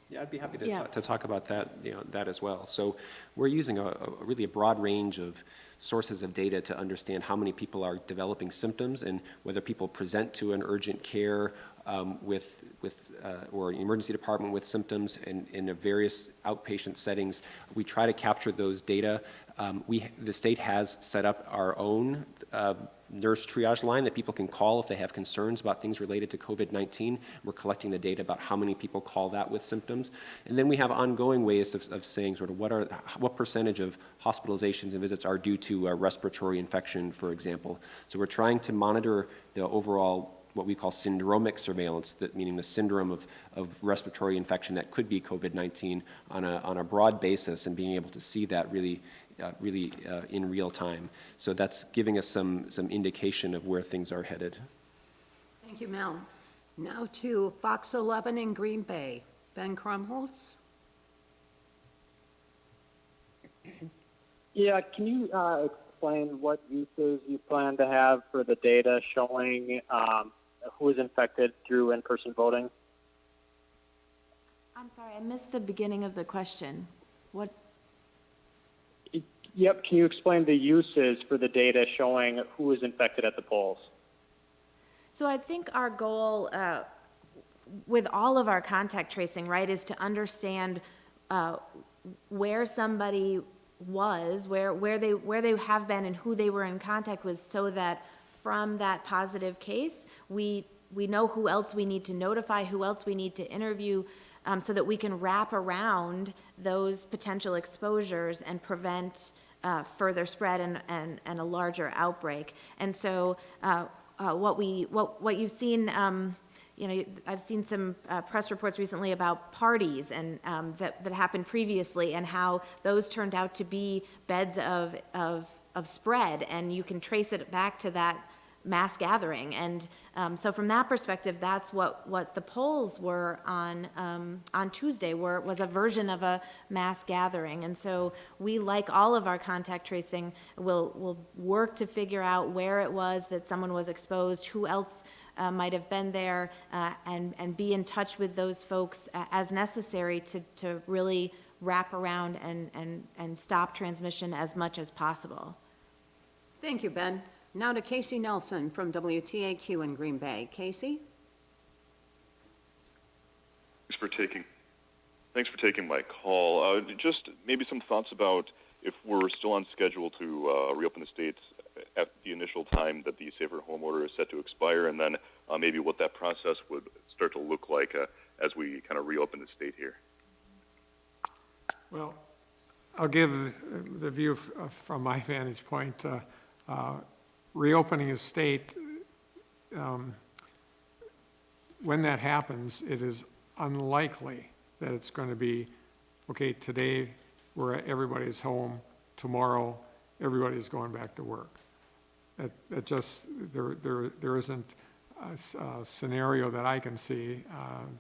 Yeah, I'd be happy to talk about that, that as well. So we're using really a broad range of sources of data to understand how many people are developing symptoms and whether people present to an urgent care or an emergency department with symptoms in various outpatient settings. We try to capture those data. The state has set up our own nurse triage line that people can call if they have concerns about things related to COVID-19. We're collecting the data about how many people call that with symptoms. And then we have ongoing ways of saying sort of what percentage of hospitalizations and visits are due to a respiratory infection, for example. So we're trying to monitor the overall what we call syndromic surveillance, meaning the syndrome of respiratory infection that could be COVID-19 on a broad basis, and being able to see that really in real time. So that's giving us some indication of where things are headed. Thank you, Mel. Now to Fox 11 in Green Bay. Ben Krumholz. Yeah, can you explain what uses you plan to have for the data showing who is infected through in-person voting? I'm sorry, I missed the beginning of the question. What? Yep, can you explain the uses for the data showing who is infected at the polls? So I think our goal with all of our contact tracing, right, is to understand where somebody was, where they have been and who they were in contact with, so that from that positive case, we know who else we need to notify, who else we need to interview, so that we can wrap around those potential exposures and prevent further spread and a larger outbreak. And so what you've seen, I've seen some press reports recently about parties and that happened previously, and how those turned out to be beds of spread, and you can trace it back to that mass gathering. And so from that perspective, that's what the polls were on Tuesday, was a version of a mass gathering. And so we, like all of our contact tracing, will work to figure out where it was that someone was exposed, who else might have been there, and be in touch with those folks as necessary to really wrap around and stop transmission as much as possible. Thank you, Ben. Now to Casey Nelson from WTAQ in Green Bay. Casey? Thanks for taking my call. Just maybe some thoughts about if we're still on schedule to reopen the states at the initial time that the safer home order is set to expire, and then maybe what that process would start to look like as we kind of reopen the state here. Well, I'll give the view from my vantage point. Reopening a state, when that happens, it is unlikely that it's going to be, okay, today everybody's home, tomorrow everybody's going back to work. It just, there isn't a scenario that I can see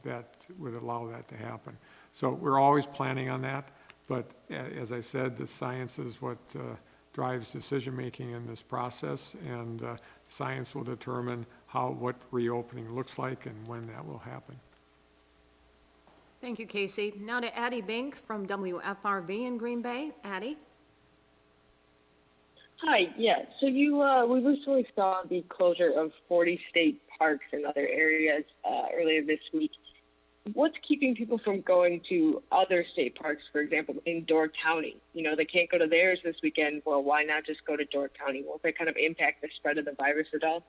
that would allow that to happen. So we're always planning on that, but as I said, the science is what drives decision-making in this process, and science will determine what reopening looks like and when that will happen. Thank you, Casey. Now to Addie Bink from WFRV in Green Bay. Addie? Hi, yeah. So we recently saw the closure of 40 state parks and other areas earlier this week. What's keeping people from going to other state parks, for example, in Door County? They can't go to theirs this weekend. Well, why not just go to Door County? Won't that kind of impact the spread of the virus at all?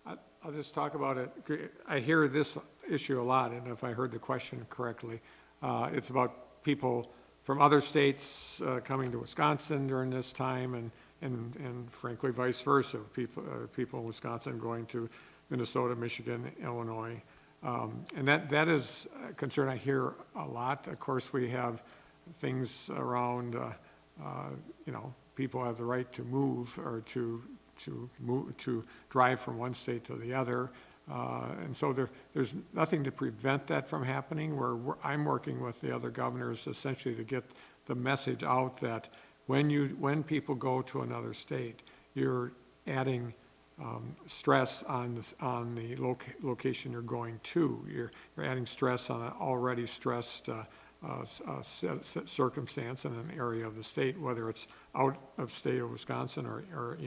I'll just talk about it. I hear this issue a lot, and if I heard the question correctly, it's about people from other states coming to Wisconsin during this time, and frankly, vice versa. People in Wisconsin going to Minnesota, Michigan, Illinois. And that is a concern I hear a lot. Of course, we have things around, people have the right to move or to drive from one state to the other. And so there's nothing to prevent that from happening. I'm working with the other governors essentially to get the message out that when people go to another state, you're adding stress on the location you're going to. You're adding stress on an already stressed circumstance in an area of the state, whether it's out of state of Wisconsin or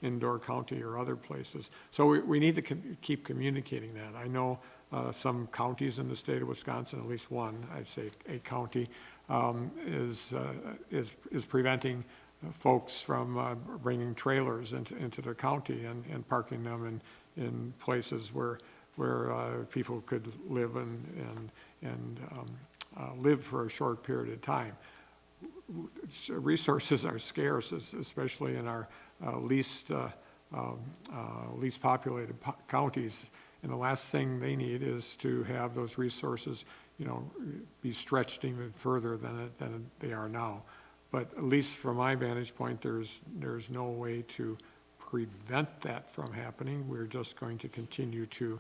in Door County or other places. So we need to keep communicating that. I know some counties in the state of Wisconsin, at least one, I'd say a county, is preventing folks from bringing trailers into the county and parking them in places where people could live and live for a short period of time. Resources are scarce, especially in our least populated counties, and the last thing they need is to have those resources, be stretched even further than they are now. But at least from my vantage point, there's no way to prevent that from happening. We're just going to continue to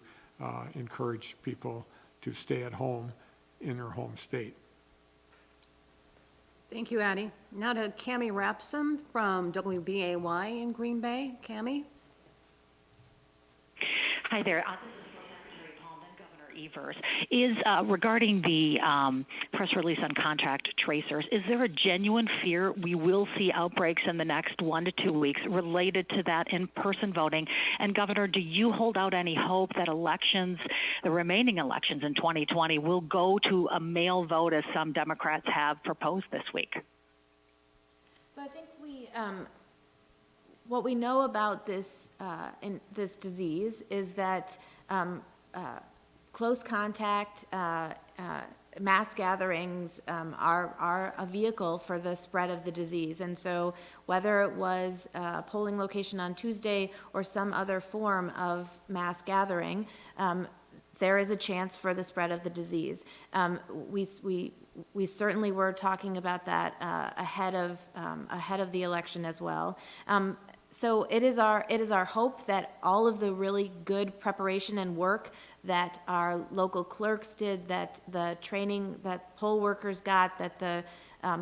encourage people to stay at home in their home state. Thank you, Addie. Now to Cammie Rapsum from WBAY in Green Bay. Cammie? Hi there. This is Secretary Palm and Governor Evers. Is regarding the press release on contact tracers, is there a genuine fear we will see outbreaks in the next 1 to 2 weeks related to that in-person voting? And Governor, do you hold out any hope that the remaining elections in 2020 will go to a mail vote as some Democrats have proposed this week? So I think what we know about this this disease is that close contact, mass gatherings are a vehicle for the spread of the disease. And so whether it was a polling location on Tuesday or some other form of mass gathering, there is a chance for the spread of the disease. We certainly were talking about that ahead of the election as well. So it is our hope that all of the really good preparation and work that our local clerks did, that the training that poll workers got, that the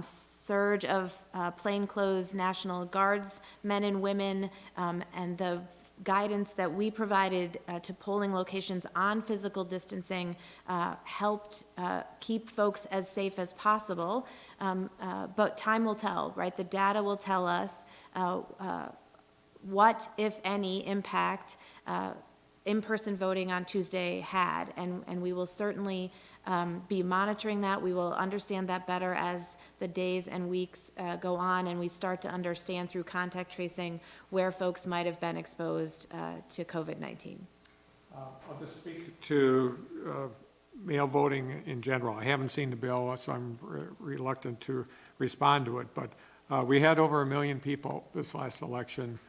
surge of plainclothes National Guards men and women, and the guidance that we provided to polling locations on physical distancing helped keep folks as safe as possible. But time will tell, right? The data will tell us what, if any, impact in-person voting on Tuesday had, and we will certainly be monitoring that. We will understand that better as the days and weeks go on, and we start to understand through contact tracing where folks might have been exposed to COVID-19. I'll just speak to mail voting in general. I haven't seen the bill, so I'm reluctant to respond to it, but we had over 1 million people this last election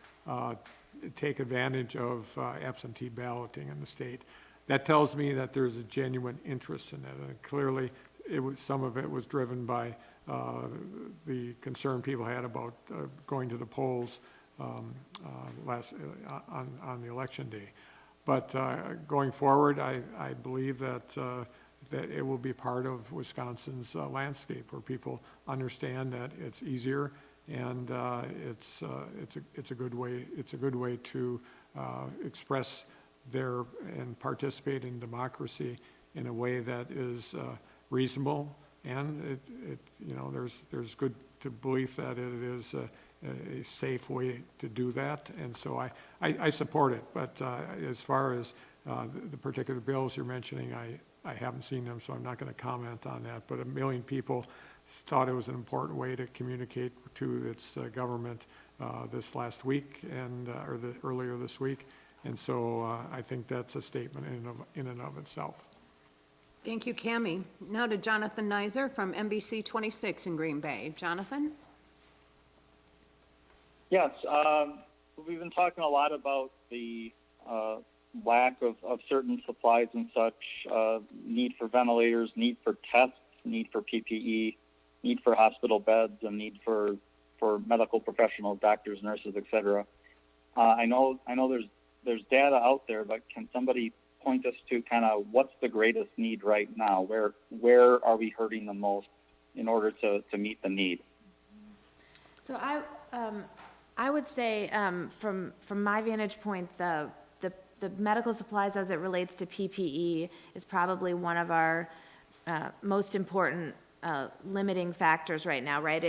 take advantage of absentee balloting in the state. That tells me that there's a genuine interest in it. And clearly, some of it was driven by the concern people had about going to the polls on the election day. But going forward, I believe that it will be part of Wisconsin's landscape, where people understand that it's easier and it's a good way to express and participate in democracy in a way that is reasonable, and there's good belief that it is a safe way to do that, and so I support it. But as far as the particular bills you're mentioning, I haven't seen them, so I'm not going to comment on that. But 1 million people thought it was an important way to communicate to its government this last week earlier this week. And so I think that's a statement in and of itself. Thank you, Cammie. Now to Jonathan Neiser from NBC 26 in Green Bay. Jonathan? Yes, we've been talking a lot about the lack of certain supplies and such, need for ventilators, need for tests, need for PPE, need for hospital beds, and need for medical professionals, doctors, nurses, etc. I know there's data out there, but can somebody point us to kind of what's the greatest need right now? Where are we hurting the most in order to meet the need? So I would say from my vantage point, the medical supplies as it relates to PPE is probably one of our most important limiting factors right now, right?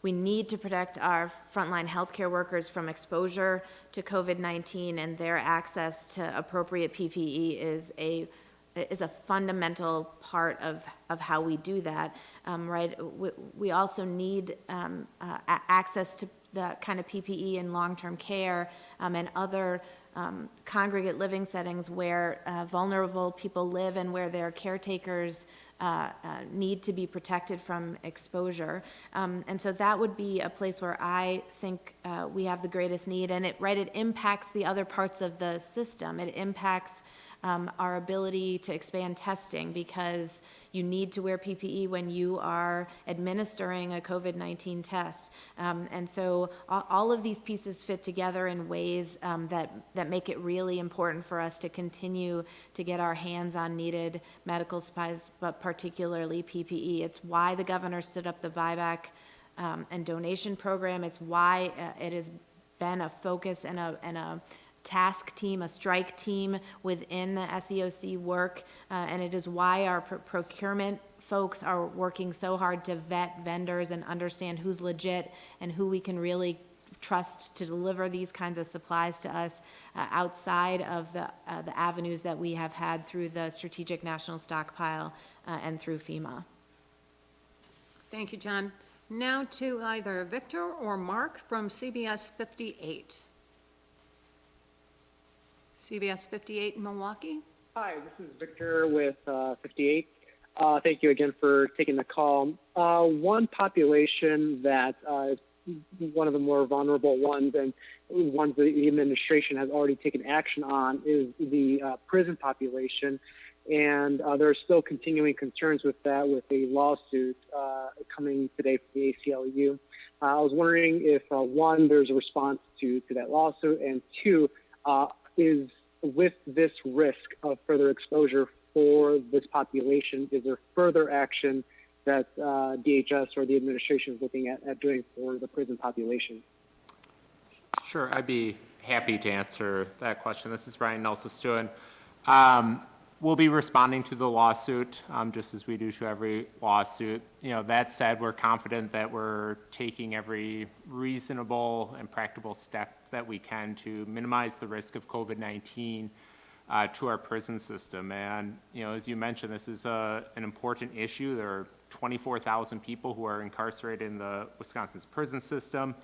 We need to protect our frontline healthcare workers from exposure to COVID-19, and their access to appropriate PPE is a fundamental part of how we do that, right? We also need access to that kind of PPE in long-term care and other congregate living settings where vulnerable people live and where their caretakers need to be protected from exposure. And so that would be a place where I think we have the greatest need, and it impacts the other parts of the system. It impacts our ability to expand testing, because you need to wear PPE when you are administering a COVID-19 test. And so all of these pieces fit together in ways that make it really important for us to continue to get our hands on needed medical supplies, but particularly PPE. It's why the governor stood up the buyback and donation program. It's why it has been a focus and a task team, a strike team within the SEOC work, and it is why our procurement folks are working so hard to vet vendors and understand who's legit and who we can really trust to deliver these kinds of supplies to us outside of the avenues that we have had through the Strategic National Stockpile and through FEMA. Thank you, John. Now to either Victor or Mark from CBS 58. CBS 58 in Milwaukee. Hi, this is Victor with 58. Thank you again for taking the call. One population that is one of the more vulnerable ones, and ones that the administration has already taken action on, is the prison population. And there are still continuing concerns with that, with a lawsuit coming today from the ACLU. I was wondering if, one, there's a response to that lawsuit, and two, is with this risk of further exposure for this population, is there further action that DHS or the administration is looking at doing for the prison population? Sure, I'd be happy to answer that question. This is Brian Nelson-Stewin. We'll be responding to the lawsuit, just as we do to every lawsuit. That said, we're confident that we're taking every reasonable and practical step that we can to minimize the risk of COVID-19 to our prison system. And, as you mentioned, this is an important issue. There are 24,000 people who are incarcerated in the Wisconsin's prison system.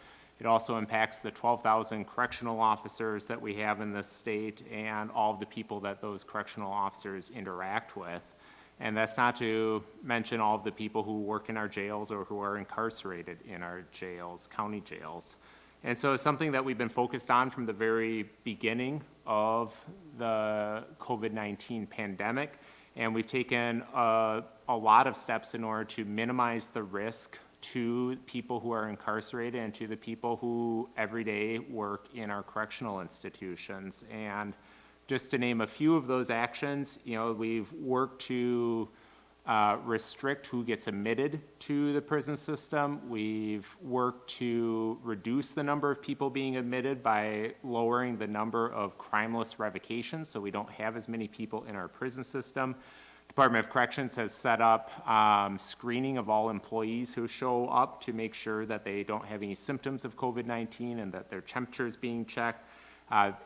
It also impacts the 12,000 correctional officers that we have in this state and all of the people that those correctional officers interact with. And that's not to mention all of the people who work in our jails or who are incarcerated in our jails, county jails. And so it's something that we've been focused on from the very beginning of the COVID-19 pandemic. And we've taken a lot of steps in order to minimize the risk to people who are incarcerated and to the people who every day work in our correctional institutions. And just to name a few of those actions, we've worked to restrict who gets admitted to the prison system. We've worked to reduce the number of people being admitted by lowering the number of crimeless revocations, so we don't have as many people in our prison system. Department of Corrections has set up screening of all employees who show up to make sure that they don't have any symptoms of COVID-19 and that their temperature is being checked.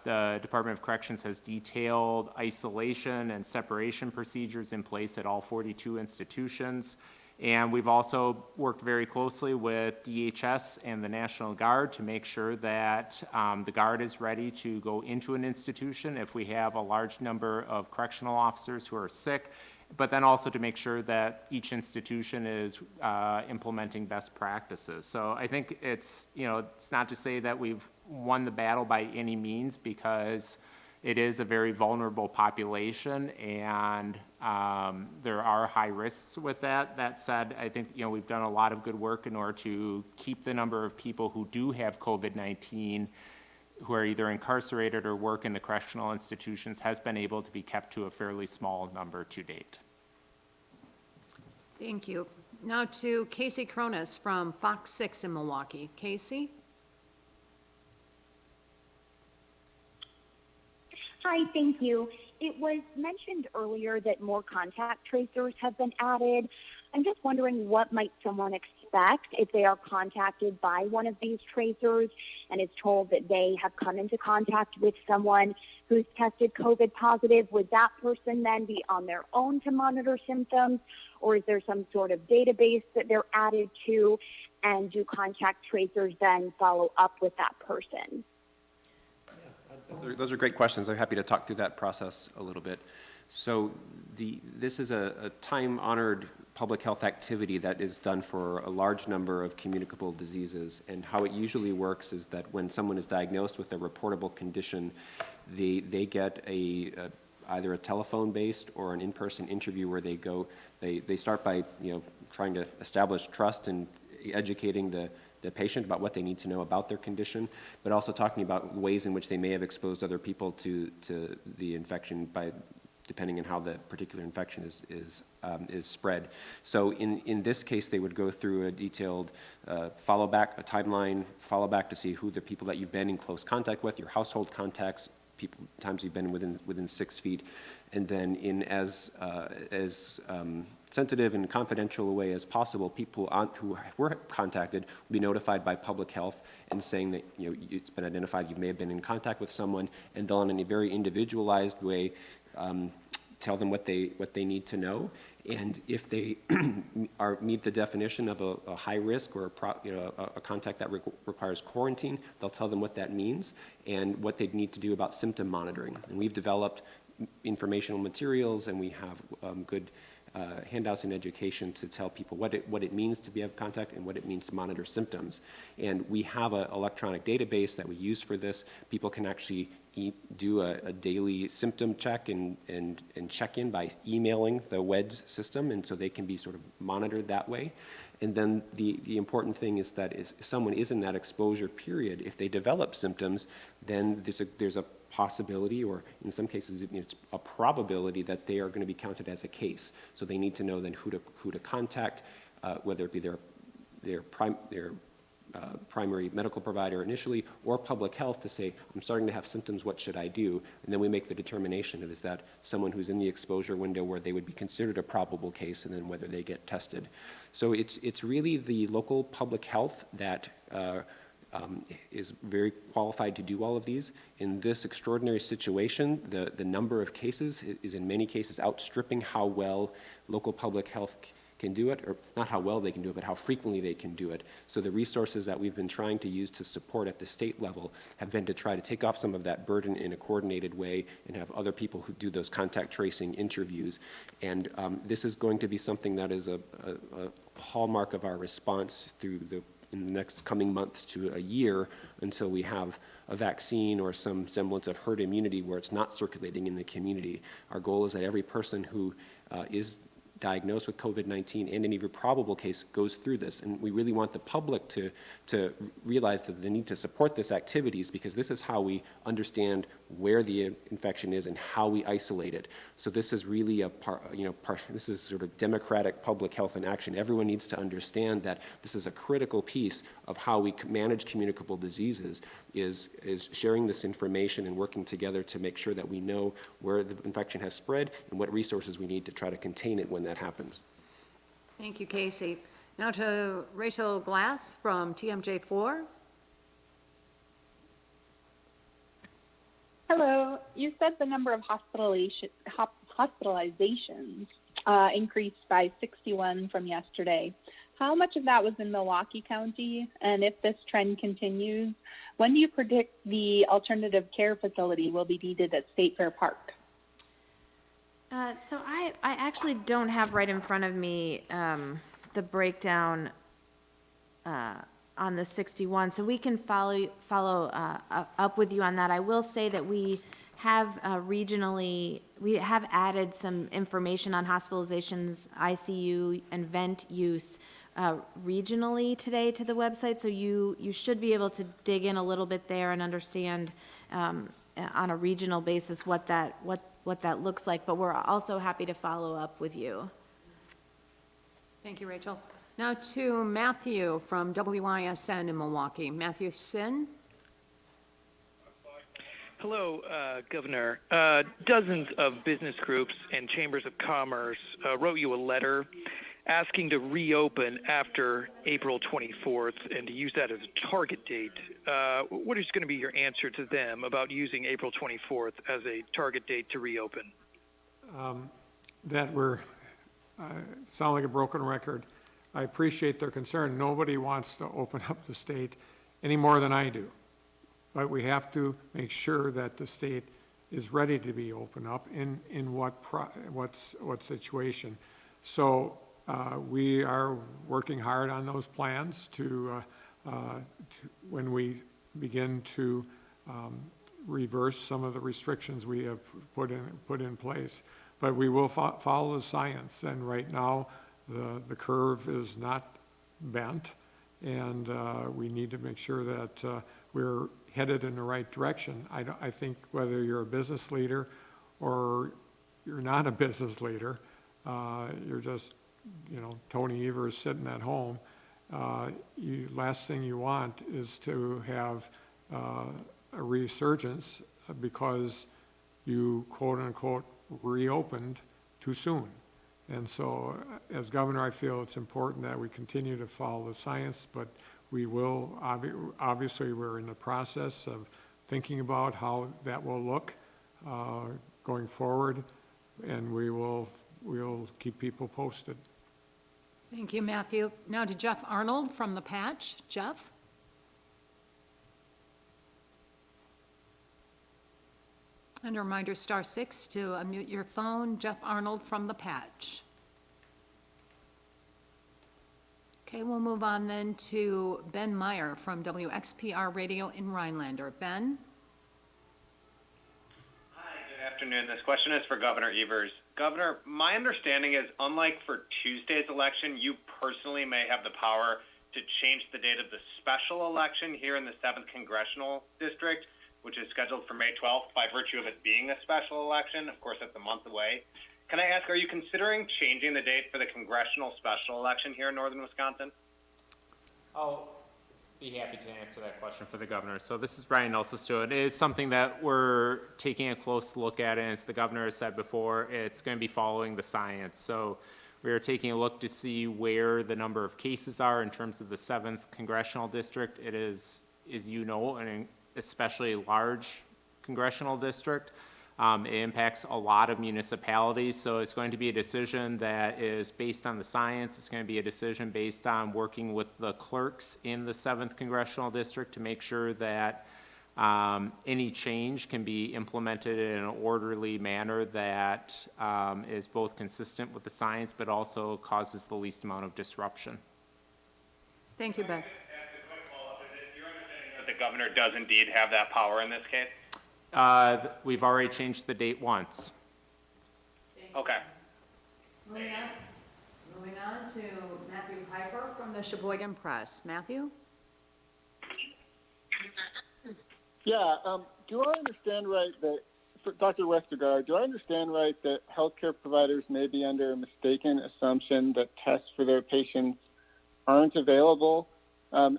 The Department of Corrections has detailed isolation and separation procedures in place at all 42 institutions. And we've also worked very closely with DHS and the National Guard to make sure that the Guard is ready to go into an institution if we have a large number of correctional officers who are sick, but then also to make sure that each institution is implementing best practices. So I think it's not to say that we've won the battle by any means, because it is a very vulnerable population, and there are high risks with that. That said, I think, you know, we've done a lot of good work in order to keep the number of people who do have COVID-19 who are either incarcerated or work in the correctional institutions has been able to be kept to a fairly small number to date. Thank you. Now to Casey Cronus from Fox 6 in Milwaukee. Casey? Hi, thank you. It was mentioned earlier that more contact tracers have been added. I'm just wondering, what might someone expect if they are contacted by one of these tracers and is told that they have come into contact with someone who's tested COVID positive? Would that person then be on their own to monitor symptoms, or is there some sort of database that they're added to, and do contact tracers then follow up with that person? Those are great questions. I'm happy to talk through that process a little bit. So this is a time-honored public health activity that is done for a large number of communicable diseases. And how it usually works is that when someone is diagnosed with a reportable condition, they get either a telephone-based or an in-person interview where they start by, you know, trying to establish trust and educating the patient about what they need to know about their condition, but also talking about ways in which they may have exposed other people to the infection depending on how the particular infection is spread. So in this case, they would go through a detailed a timeline, follow back to see who the people that you've been in close contact with, your household contacts, times you've been within 6 feet, and then in as sensitive and confidential a way as possible, people who were contacted will be notified by public health and saying that, you know, it's been identified you may have been in contact with someone, and they'll in a very individualized way tell them what they need to know. And if they meet the definition of a high risk or a contact that requires quarantine, they'll tell them what that means and what they need to do about symptom monitoring. And we've developed informational materials, and we have good handouts in education to tell people what it means to be in contact and what it means to monitor symptoms. And we have an electronic database that we use for this. People can actually do a daily symptom check and check in by emailing the WEDS system, and so they can be sort of monitored that way. And then the important thing is that if someone is in that exposure period, if they develop symptoms, then there's a possibility, or in some cases it's a probability, that they are going to be counted as a case. So they need to know then who to contact, whether it be their primary medical provider initially, or public health, to say, I'm starting to have symptoms, what should I do? And then we make the determination of, is that someone who's in the exposure window where they would be considered a probable case, and then whether they get tested. So it's really the local public health that is very qualified to do all of these. In this extraordinary situation, the number of cases is in many cases outstripping how well local public health can do it, or not how well they can do it, but how frequently they can do it. So the resources that we've been trying to use to support at the state level have been to try to take off some of that burden in a coordinated way and have other people who do those contact tracing interviews. And this is going to be something that is a hallmark of our response in the next coming months to a year, until we have a vaccine or some semblance of herd immunity where it's not circulating in the community. Our goal is that every person who is diagnosed with COVID-19 and any probable case goes through this. And we really want the public to realize that they need to support this activities, because this is how we understand where the infection is and how we isolate it. So this is really this is sort of democratic public health in action. Everyone needs to understand that this is a critical piece of how we manage communicable diseases, is sharing this information and working together to make sure that we know where the infection has spread and what resources we need to try to contain it when that happens. Thank you, Casey. Now to Rachel Glass from TMJ4. Hello. You said the number of hospitalizations increased by 61 from yesterday. How much of that was in Milwaukee County? And if this trend continues, when do you predict the alternative care facility will be needed at State Fair Park? So I actually don't have right in front of me the breakdown on the 61, so we can follow up with you on that. I will say that we have regionally, we have added some information on hospitalizations, ICU, and vent use regionally today to the website, so you should be able to dig in a little bit there and understand on a regional basis what that looks like, but we're also happy to follow up with you. Thank you, Rachel. Now to Matthew from WISN in Milwaukee. Matthew Sin. Hello, Governor. Dozens of business groups and chambers of commerce wrote you a letter asking to reopen after April 24th and to use that as a target date. What is going to be your answer to them about using April 24th as a target date to reopen? That we're, sound like a broken record. I appreciate their concern. Nobody wants to open up the state any more than I do. But we have to make sure that the state is ready to be opened up in what situation. So we are working hard on those plans to when we begin to reverse some of the restrictions we have put in place. But we will follow the science, and right now the curve is not bent, and we need to make sure that we're headed in the right direction. I think whether you're a business leader or you're not a business leader, you're just, Tony Evers sitting at home, last thing you want is to have a resurgence because you quote unquote reopened too soon. And so as governor, I feel it's important that we continue to follow the science, but we will, obviously we're in the process of thinking about how that will look going forward, and we'll keep people posted. Thank you, Matthew. Now to Jeff Arnold from The Patch. Jeff? And a reminder, *6 to unmute your phone. Jeff Arnold from The Patch. Okay, we'll move on then to Ben Meyer from WXPR Radio in Rhinelander. Ben? Hi, good afternoon. This question is for Governor Evers. Governor, my understanding is, unlike for Tuesday's election, you personally may have the power to change the date of the special election here in the 7th Congressional District, which is scheduled for May 12th by virtue of it being a special election. Of course, that's a month away. Can I ask, are you considering changing the date for the congressional special election here in northern Wisconsin? I'll be happy to answer that question for the governor. So this is Brian Nelson-Stewart. It is something that we're taking a close look at, and as the governor has said before, it's going to be following the science. So we are taking a look to see where the number of cases are in terms of the 7th Congressional District. It is, as you know, an especially large congressional district. It impacts a lot of municipalities, so it's going to be a decision that is based on the science. It's going to be a decision based on working with the clerks in the 7th Congressional District to make sure that any change can be implemented in an orderly manner that is both consistent with the science but also causes the least amount of disruption. Thank you, Ben. That the governor does indeed have that power in this case? We've already changed the date once. Okay. Moving on to Matthew Piper from the Sheboygan Press. Matthew? Yeah, do I understand right that, for Dr. Westergaard, do I understand right that healthcare providers may be under a mistaken assumption that tests for their patients aren't available?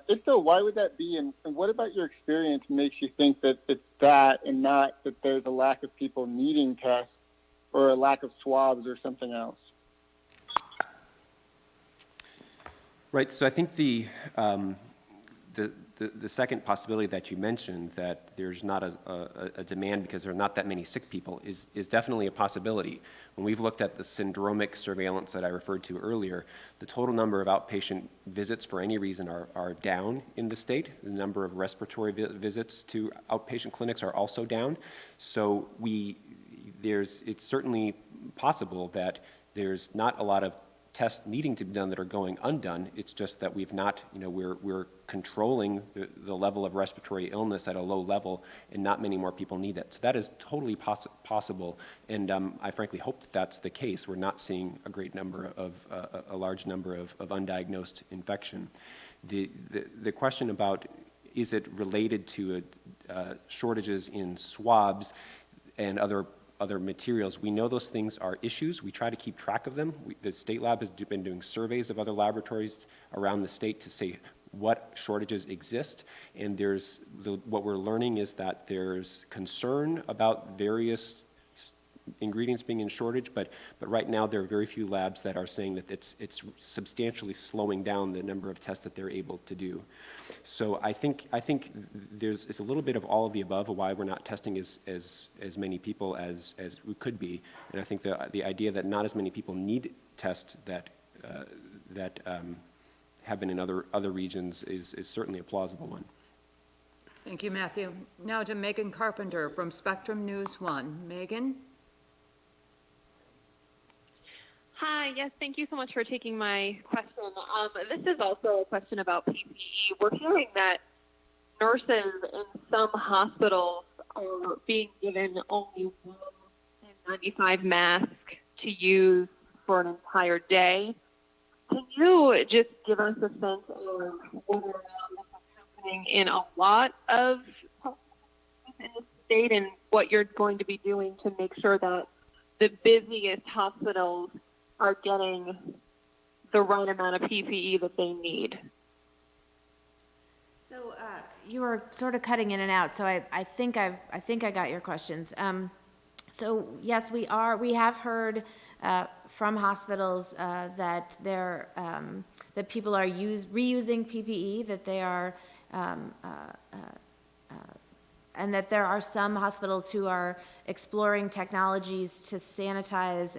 If so, why would that be? And what about your experience makes you think that it's that and not that there's a lack of people needing tests or a lack of swabs or something else? Right. So I think the second possibility that you mentioned, that there's not a demand because there are not that many sick people, is definitely a possibility. When we've looked at the syndromic surveillance that I referred to earlier, the total number of outpatient visits for any reason are down in the state. The number of respiratory visits to outpatient clinics are also down. So it's certainly possible that there's not a lot of tests needing to be done that are going undone. It's just that we've not, we're controlling the level of respiratory illness at a low level, and not many more people need it. So that is totally possible, and I frankly hope that that's the case. We're not seeing a great number of, a large number of undiagnosed infection. The question about, is it related to shortages in swabs and other materials? We know those things are issues. We try to keep track of them. The state lab has been doing surveys of other laboratories around the state to say what shortages exist, and what we're learning is that there's concern about various ingredients being in shortage, but right now there are very few labs that are saying that it's substantially slowing down the number of tests that they're able to do. So I think it's a little bit of all of the above of why we're not testing as many people as we could be, and I think the idea that not as many people need tests that have been in other regions is certainly a plausible one. Thank you, Matthew. Now to Megan Carpenter from Spectrum News 1. Megan? Hi, yes, thank you so much for taking my question. This is also a question about PPE. We're hearing that nurses in some hospitals are being given only one N95 mask to use for an entire day. Can you just give us a sense of whether or not this is happening in a lot of hospitals in the state, and what you're going to be doing to make sure that the busiest hospitals are getting the right amount of PPE that they need? So you were sort of cutting in and out, so I think I got your questions. So yes, we have heard from hospitals that that people are reusing PPE, that they are and that there are some hospitals who are exploring technologies to sanitize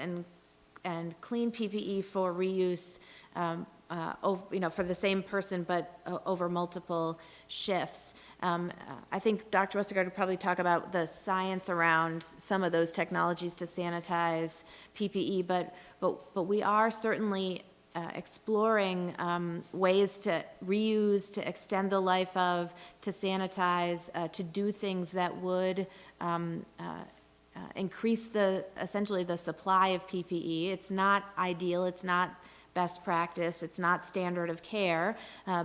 and clean PPE for reuse, for the same person, but over multiple shifts. I think Dr. Westergaard would probably talk about the science around some of those technologies to sanitize PPE, but we are certainly exploring ways to reuse, to extend the life of, to sanitize, to do things that would increase essentially the supply of PPE. It's not ideal, it's not best practice, it's not standard of care,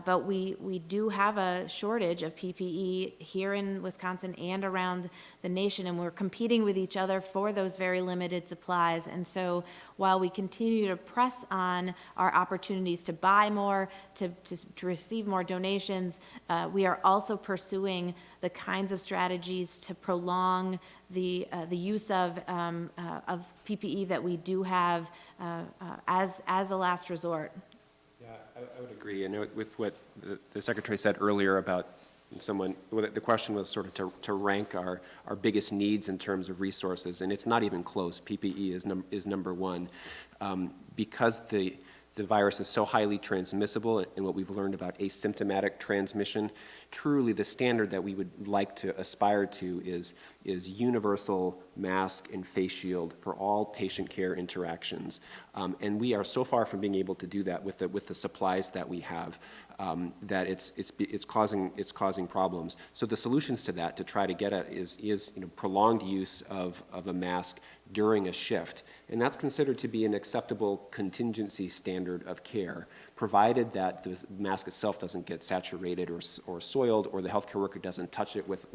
but we do have a shortage of PPE here in Wisconsin and around the nation, and we're competing with each other for those very limited supplies. And so while we continue to press on our opportunities to buy more, to receive more donations, we are also pursuing the kinds of strategies to prolong the use of PPE that we do have as a last resort. Yeah, I would agree. And with what the Secretary said earlier about the question was sort of to rank our biggest needs in terms of resources, and it's not even close. PPE is number one. Because the virus is so highly transmissible, and what we've learned about asymptomatic transmission, truly the standard that we would like to aspire to is universal mask and face shield for all patient care interactions. And we are so far from being able to do that with the supplies that we have, that it's causing problems. So the solutions to that, to try to get at, is prolonged use of a mask during a shift, and that's considered to be an acceptable contingency standard of care, provided that the mask itself doesn't get saturated or soiled, or the healthcare worker doesn't touch it with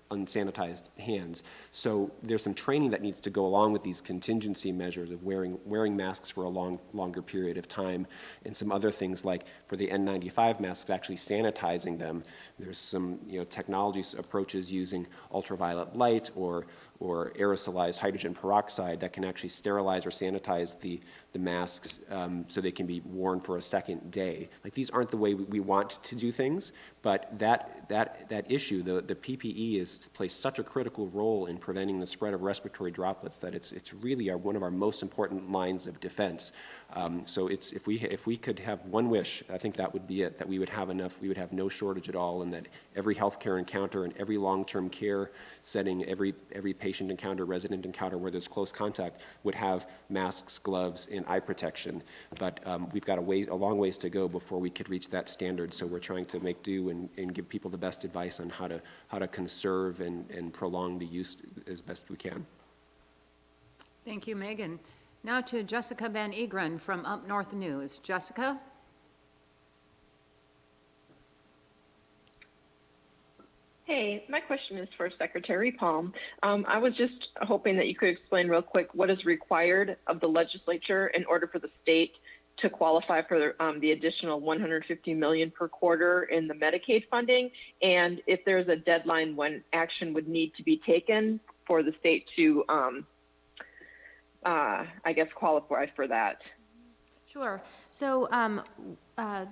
unsanitized hands. So there's some training that needs to go along with these contingency measures of wearing masks for a longer period of time, and some other things like for the N95 masks, actually sanitizing them. There's some technology approaches using ultraviolet light or aerosolized hydrogen peroxide that can actually sterilize or sanitize the masks so they can be worn for a second day. Like, these aren't the way we want to do things, but that that issue, the PPE plays such a critical role in preventing the spread of respiratory droplets that it's really one of our most important lines of defense. So if we could have one wish, I think that would be it, that we would have enough, we would have no shortage at all, and that every healthcare encounter and every long-term care setting, every patient encounter, resident encounter where there's close contact would have masks, gloves, and eye protection. But we've got a long ways to go before we could reach that standard, so we're trying to make do and give people the best advice on how to conserve and prolong the use as best we can. Thank you, Megan. Now to Jessica Van Egren from Up North News. Jessica? Hey, my question is for Secretary Palm. I was just hoping that you could explain real quick what is required of the legislature in order for the state to qualify for the additional $150 million per quarter in the Medicaid funding, and if there's a deadline when action would need to be taken for the state to, I guess, qualify for that. Sure. So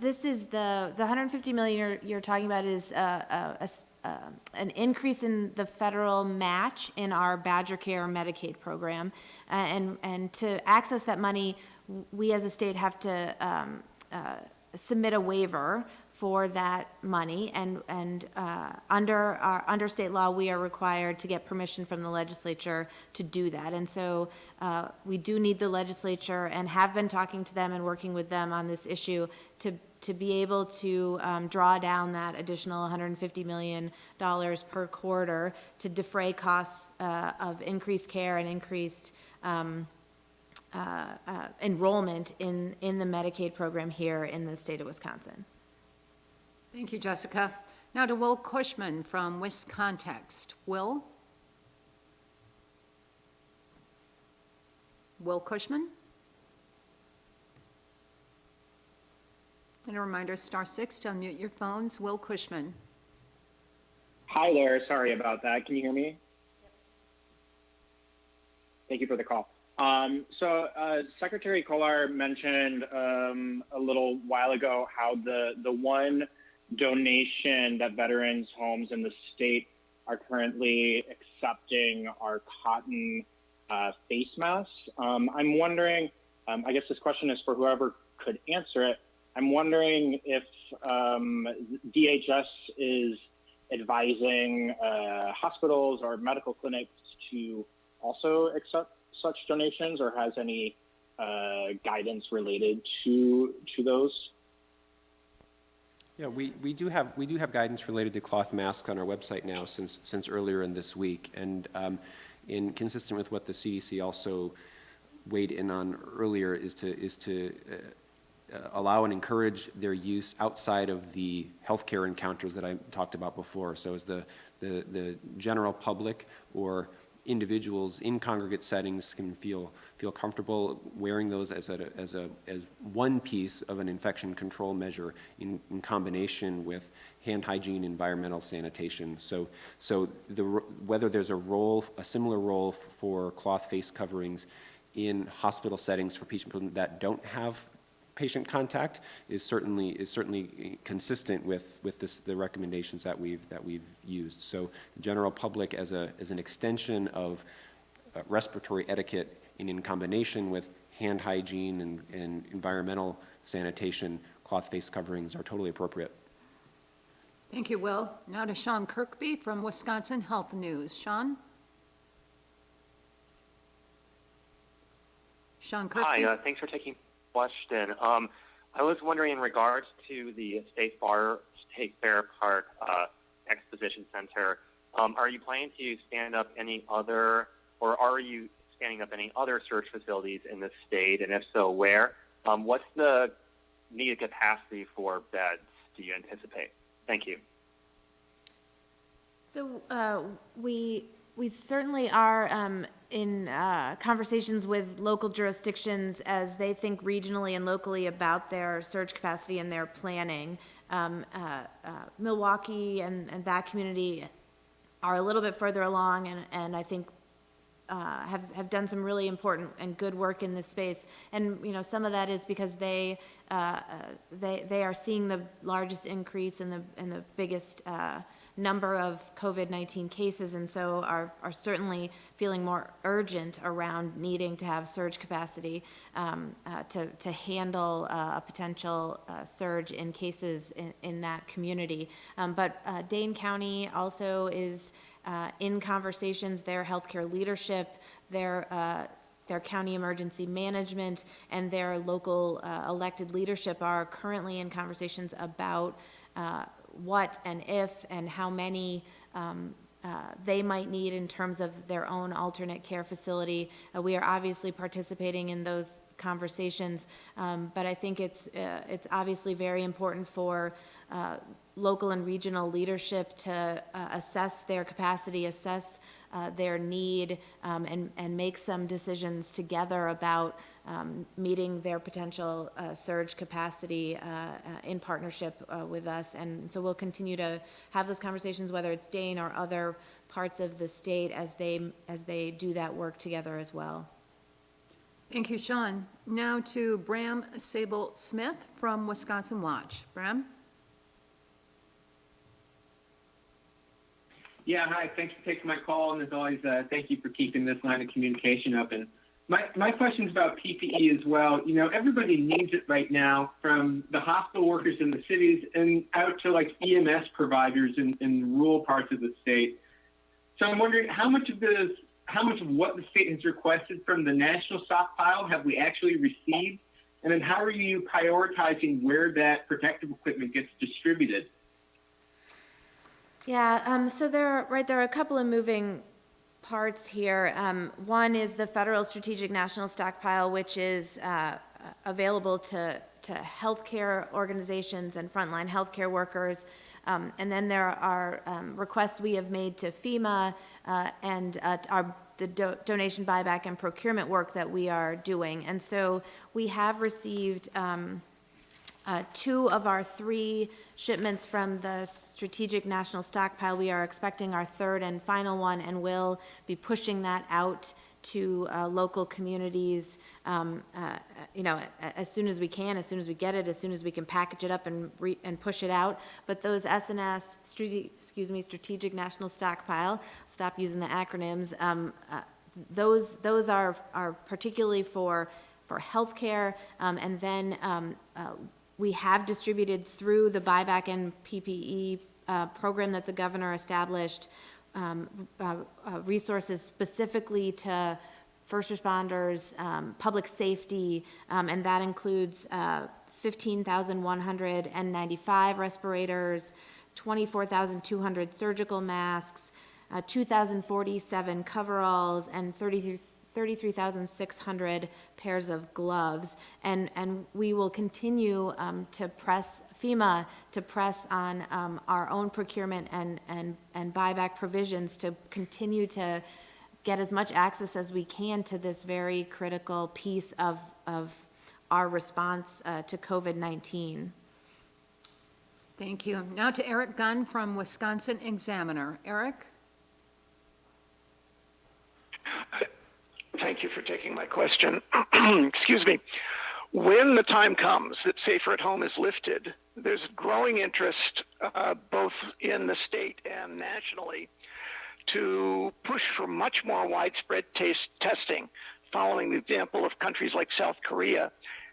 this is the $150 million you're talking about is an increase in the federal match in our Badger Care Medicaid program, and to access that money, we as a state have to submit a waiver for that money, and under state law, we are required to get permission from the legislature to do that. And so we do need the legislature, and have been talking to them and working with them on this issue to be able to draw down that additional $150 million per quarter to defray costs of increased care and increased enrollment in the Medicaid program here in the state of Wisconsin. Thank you, Jessica. Now to Will Cushman from Wiscontext. Will? Will Cushman? And a reminder, *6 to unmute your phones. Will Cushman. Hi there. Sorry about that. Can you hear me? Thank you for the call. Secretary Kolar mentioned a little while ago how the one donation that veterans' homes in the state are currently accepting are cotton face masks. I'm wondering, I guess this question is for whoever could answer it. I'm wondering if DHS is advising hospitals or medical clinics to also accept such donations, or has any guidance related to those? Yeah, we do have guidance related to cloth masks on our website now since earlier in this week, and consistent with what the CDC also weighed in on earlier is to allow and encourage their use outside of the healthcare encounters that I talked about before. So as the general public or individuals in congregate settings can feel comfortable wearing those as one piece of an infection control measure in combination with hand hygiene, environmental sanitation. So whether there's a similar role for cloth face coverings in hospital settings for people that don't have patient contact is certainly consistent with the recommendations that we've used. So the general public as an extension of respiratory etiquette and in combination with hand hygiene and environmental sanitation, cloth face coverings are totally appropriate. Thank you, Will. Now to Sean Kirkby from Wisconsin Health News. Sean? Sean Kirkby? Hi, thanks for taking the question. I was wondering in regards to the State Fair Park Exposition Center, are you planning to stand up any other, or are you standing up any other surge facilities in the state, and if so, where? What's the needed capacity for beds do you anticipate? Thank you. So we certainly are in conversations with local jurisdictions as they think regionally and locally about their surge capacity and their planning. Milwaukee and that community are a little bit further along, and I think have done some really important and good work in this space. And, some of that is because they are seeing the largest increase in the biggest number of COVID-19 cases, and so are certainly feeling more urgent around needing to have surge capacity to handle a potential surge in cases in that community. But Dane County also is in conversations, their healthcare leadership, their county emergency management, and their local elected leadership are currently in conversations about what and if and how many they might need in terms of their own alternate care facility. We are obviously participating in those conversations, but I think it's obviously very important for local and regional leadership to assess their capacity, assess their need, and make some decisions together about meeting their potential surge capacity in partnership with us. And so we'll continue to have those conversations, whether it's Dane or other parts of the state, as they do that work together as well. Thank you, Sean. Now to Bram Sable-Smith from Wisconsin Watch. Bram? Yeah, hi. Thanks for taking my call, and as always, thank you for keeping this line of communication open. My question is about PPE as well. Everybody needs it right now, from the hospital workers in the cities and out to EMS providers in rural parts of the state. So I'm wondering how much of what the state has requested from the national stockpile have we actually received, and then how are you prioritizing where that protective equipment gets distributed? Yeah, so there are a couple of moving parts here. One is the federal strategic national stockpile, which is available to healthcare organizations and frontline healthcare workers. And then there are requests we have made to FEMA and the donation buyback and procurement work that we are doing. And so we have received 2 of our 3 shipments from the Strategic National Stockpile. We are expecting our 3rd and final one, and will be pushing that out to local communities, as soon as we can, as soon as we get it, as soon as we can package it up and push it out. But those SNS, Strategic National Stockpile, stop using the acronyms, those are particularly for healthcare, and then we have distributed through the buyback and PPE program that the governor established resources specifically to first responders, public safety, and that includes 15,195 respirators, 24,200 surgical masks, 2,047 coveralls, and 33,600 pairs of gloves, and we will continue to press FEMA to press on our own procurement and buyback provisions to continue to get as much access as we can to this very critical piece of our response to COVID-19. Thank you. Now to Eric Gunn from Wisconsin Examiner. Eric? Thank you for taking my question. Excuse me. When the time comes that Safer at Home is lifted, there's growing interest both in the state and nationally to push for much more widespread testing, following the example of countries like South Korea,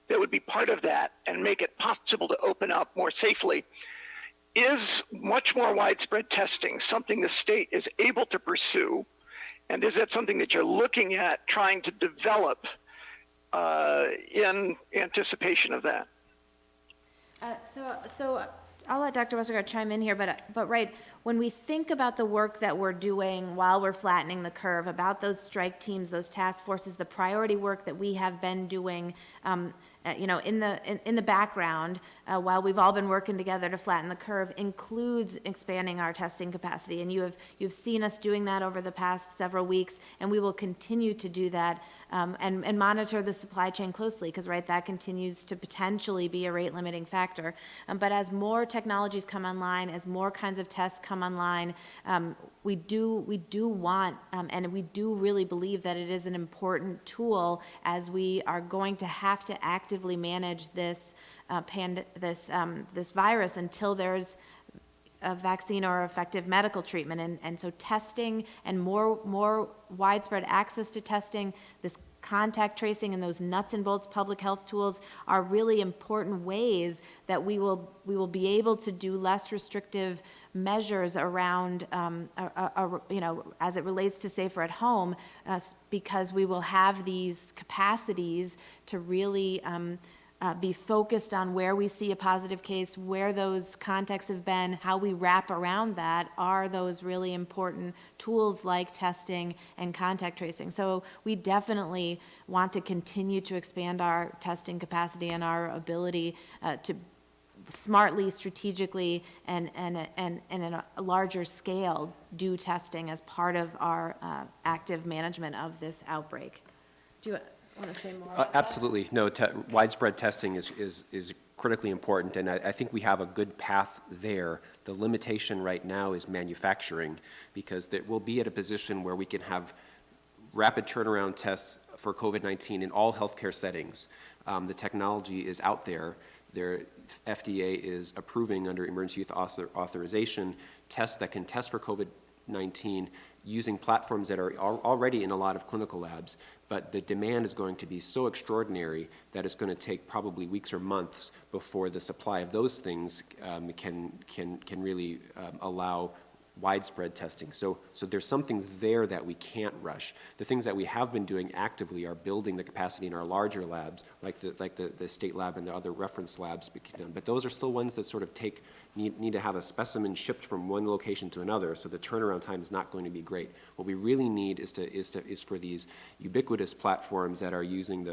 that would be part of that and make it possible to open up more safely. Is much more widespread testing something the state is able to pursue? And is that something that you're looking at trying to develop in anticipation of that? So I'll let Dr. Westergaard chime in here, but right, when we think about the work that we're doing while we're flattening the curve, about those strike teams, those task forces, the priority work that we have been doing, in the background, while we've all been working together to flatten the curve, includes expanding our testing capacity. And you've seen us doing that over the past several weeks, and we will continue to do that and monitor the supply chain closely, because that continues to potentially be a rate limiting factor. But as more technologies come online, as more kinds of tests come online, we do want, and we do really believe that it is an important tool as we are going to have to actively manage this virus until there's a vaccine or effective medical treatment. And so testing and more widespread access to testing, this contact tracing and those nuts and bolts public health tools are really important ways that we will be able to do less restrictive measures around, as it relates to safer at home, because we will have these capacities to really be focused on where we see a positive case, where those contacts have been, how we wrap around that are those really important tools like testing and contact tracing. So we definitely want to continue to expand our testing capacity and our ability to smartly, strategically, and in a larger scale do testing as part of our active management of this outbreak. Do you want to say more about absolutely. No, widespread testing is critically important, and I think we have a good path there. The limitation right now is manufacturing, because we'll be at a position where we can have rapid turnaround tests for COVID-19 in all healthcare settings. The technology is out there. Their FDA is approving under emergency use authorization tests that can test for COVID-19 using platforms that are already in a lot of clinical labs, but the demand is going to be so extraordinary that it's going to take probably weeks or months before the supply of those things can really allow widespread testing. So there's some things there that we can't rush. The things that we have been doing actively are building the capacity in our larger labs, like the state lab and the other reference labs. But those are still ones that sort of need to have a specimen shipped from one location to another, so the turnaround time is not going to be great. What we really need is for these ubiquitous platforms that are using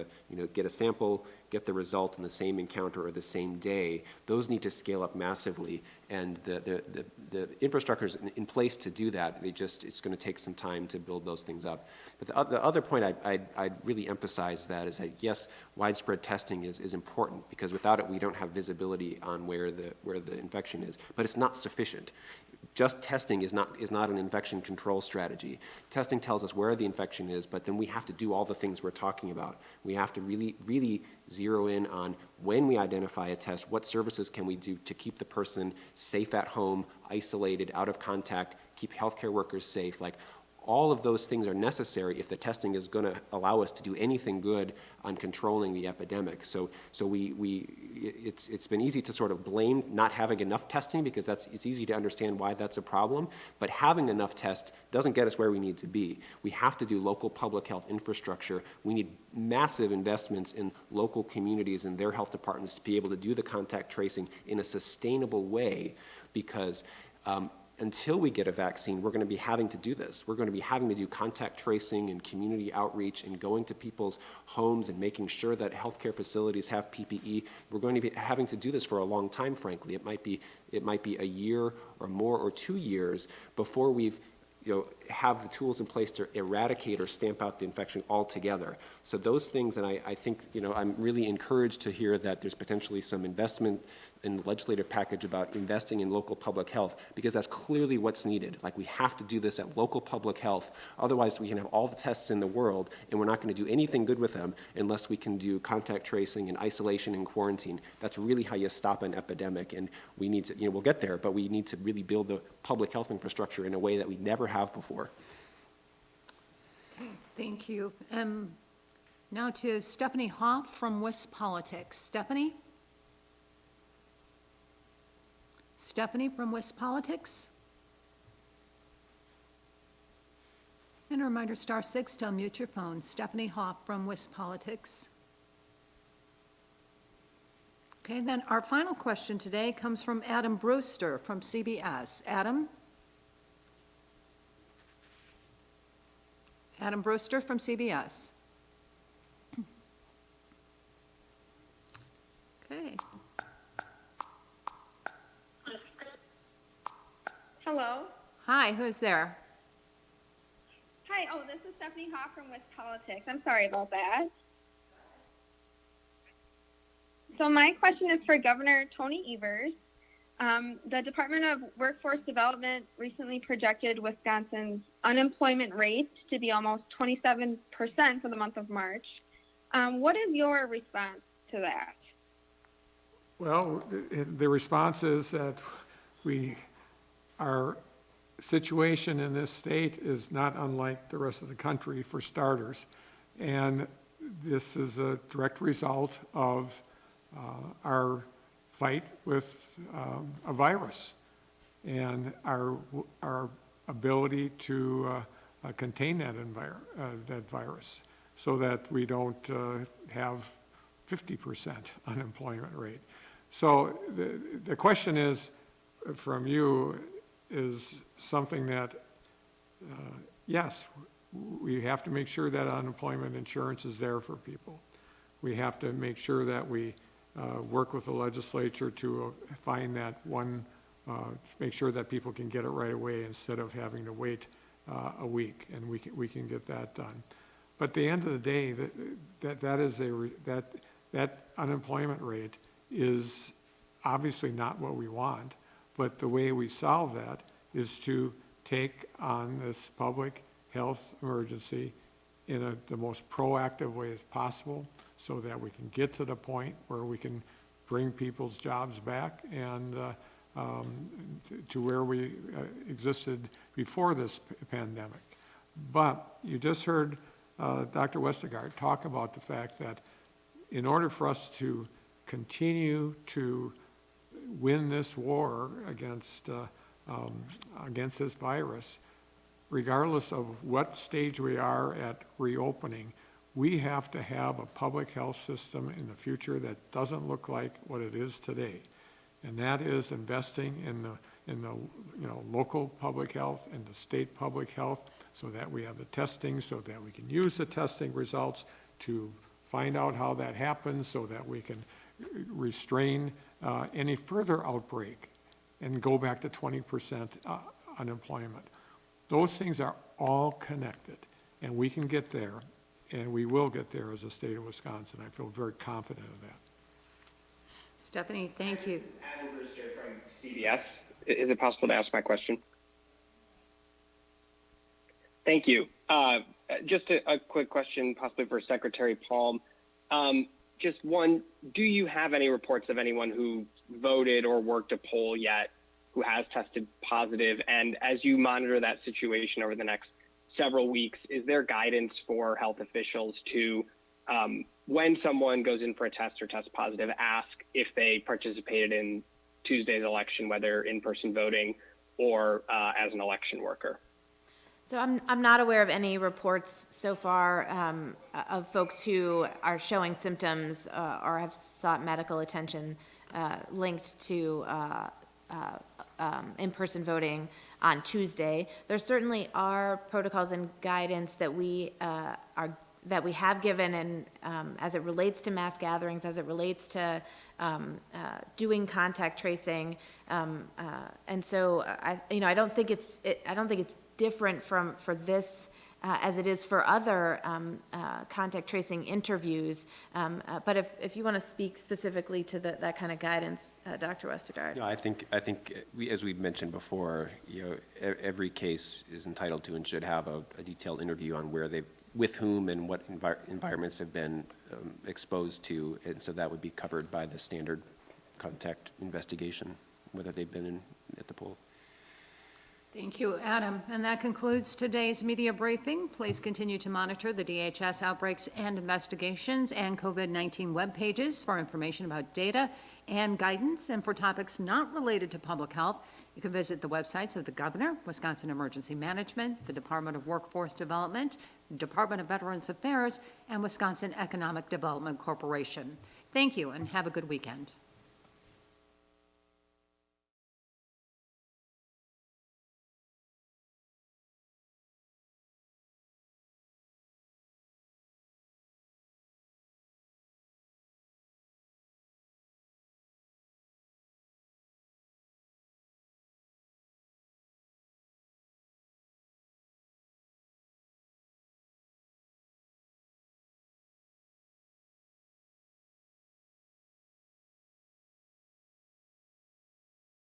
get a sample, get the result in the same encounter or the same day. Those need to scale up massively, and the infrastructure is in place to do that. It's going to take some time to build those things up. But the other point I'd really emphasize that is that yes, widespread testing is important, because without it we don't have visibility on where the infection is. But it's not sufficient. Just testing is not an infection control strategy. Testing tells us where the infection is, but then we have to do all the things we're talking about. We have to really zero in on when we identify a test, what services can we do to keep the person safe at home, isolated, out of contact, keep healthcare workers safe. All of those things are necessary if the testing is going to allow us to do anything good on controlling the epidemic. So it's been easy to sort of blame not having enough testing, because it's easy to understand why that's a problem. But having enough tests doesn't get us where we need to be. We have to do local public health infrastructure. We need massive investments in local communities and their health departments to be able to do the contact tracing in a sustainable way, because until we get a vaccine, we're going to be having to do this. We're going to be having to do contact tracing and community outreach and going to people's homes and making sure that healthcare facilities have PPE. We're going to be having to do this for a long time, frankly. It might be a year or more or 2 years before we've have the tools in place to eradicate or stamp out the infection altogether. So those things, and I think, I'm really encouraged to hear that there's potentially some investment in the legislative package about investing in local public health, because that's clearly what's needed. We have to do this at local public health. Otherwise, we can have all the tests in the world, and we're not going to do anything good with them unless we can do contact tracing and isolation and quarantine. That's really how you stop an epidemic, and we need to, we'll get there, but we need to really build the public health infrastructure in a way that we never have before. Okay, thank you. Now to Stephanie Hoff from WIS Politics. Stephanie? Stephanie from WIS Politics? And a reminder, *6 to unmute your phone. Stephanie Hoff from WIS Politics. Okay, then our final question today comes from Adam Brewster from CBS. Adam? Adam Brewster from CBS. Okay. Hello. Hi, who's there? Hi. Oh, this is Stephanie Hoff from West Politics. I'm sorry about that. So my question is for Governor Tony Evers. The Department of Workforce Development recently projected Wisconsin's unemployment rate to be almost 27% for the month of March. What is your response to that? Well, the response is that our situation in this state is not unlike the rest of the country, for starters. And this is a direct result of our fight with a virus and our ability to contain that virus so that we don't have 50% unemployment rate. So the question is, from you, is something that, yes, we have to make sure that unemployment insurance is there for people. We have to make sure that we work with the legislature to find that one, make sure that people can get it right away instead of having to wait a week, and we can get that done. But at the end of the day, that unemployment rate is obviously not what we want, but the way we solve that is to take on this public health emergency in the most proactive way as possible so that we can get to the point where we can bring people's jobs back and to where we existed before this pandemic. But you just heard Dr. Westergaard talk about the fact that in order for us to continue to win this war against this virus, regardless of what stage we are at reopening, we have to have a public health system in the future that doesn't look like what it is today. And that is investing in the local public health and the state public health so that we have the testing, so that we can use the testing results to find out how that happens so that we can restrain any further outbreak and go back to 20% unemployment. Those things are all connected, and we can get there, and we will get there as a state of Wisconsin. I feel very confident of that. Stephanie, thank you. Adam Brewster from CBS. Is it possible to ask my question? Thank you. Just a quick question, possibly for Secretary Palm. Just one, do you have any reports of anyone who voted or worked a poll yet who has tested positive? And as you monitor that situation over the next several weeks, is there guidance for health officials to, when someone goes in for a test or tests positive, ask if they participated in Tuesday's election, whether in-person voting or as an election worker? So I'm not aware of any reports so far of folks who are showing symptoms or have sought medical attention linked to in-person voting on Tuesday. There certainly are protocols and guidance that we have given, and as it relates to mass gatherings, as it relates to doing contact tracing, and so I don't think it's different for this as it is for other contact tracing interviews. But if you want to speak specifically to that kind of guidance, Dr. Westergaard. No, I think as we mentioned before, every case is entitled to and should have a detailed interview on with whom and what environments have been exposed to, and so that would be covered by the standard contact investigation, whether they've been at the poll. Thank you, Adam. And that concludes today's media briefing. Please continue to monitor the DHS outbreaks and investigations and COVID-19 web pages for information about data and guidance. And for topics not related to public health, you can visit the websites of the Governor, Wisconsin Emergency Management, the Department of Workforce Development, Department of Veterans Affairs, and Wisconsin Economic Development Corporation. Thank you, and have a good weekend.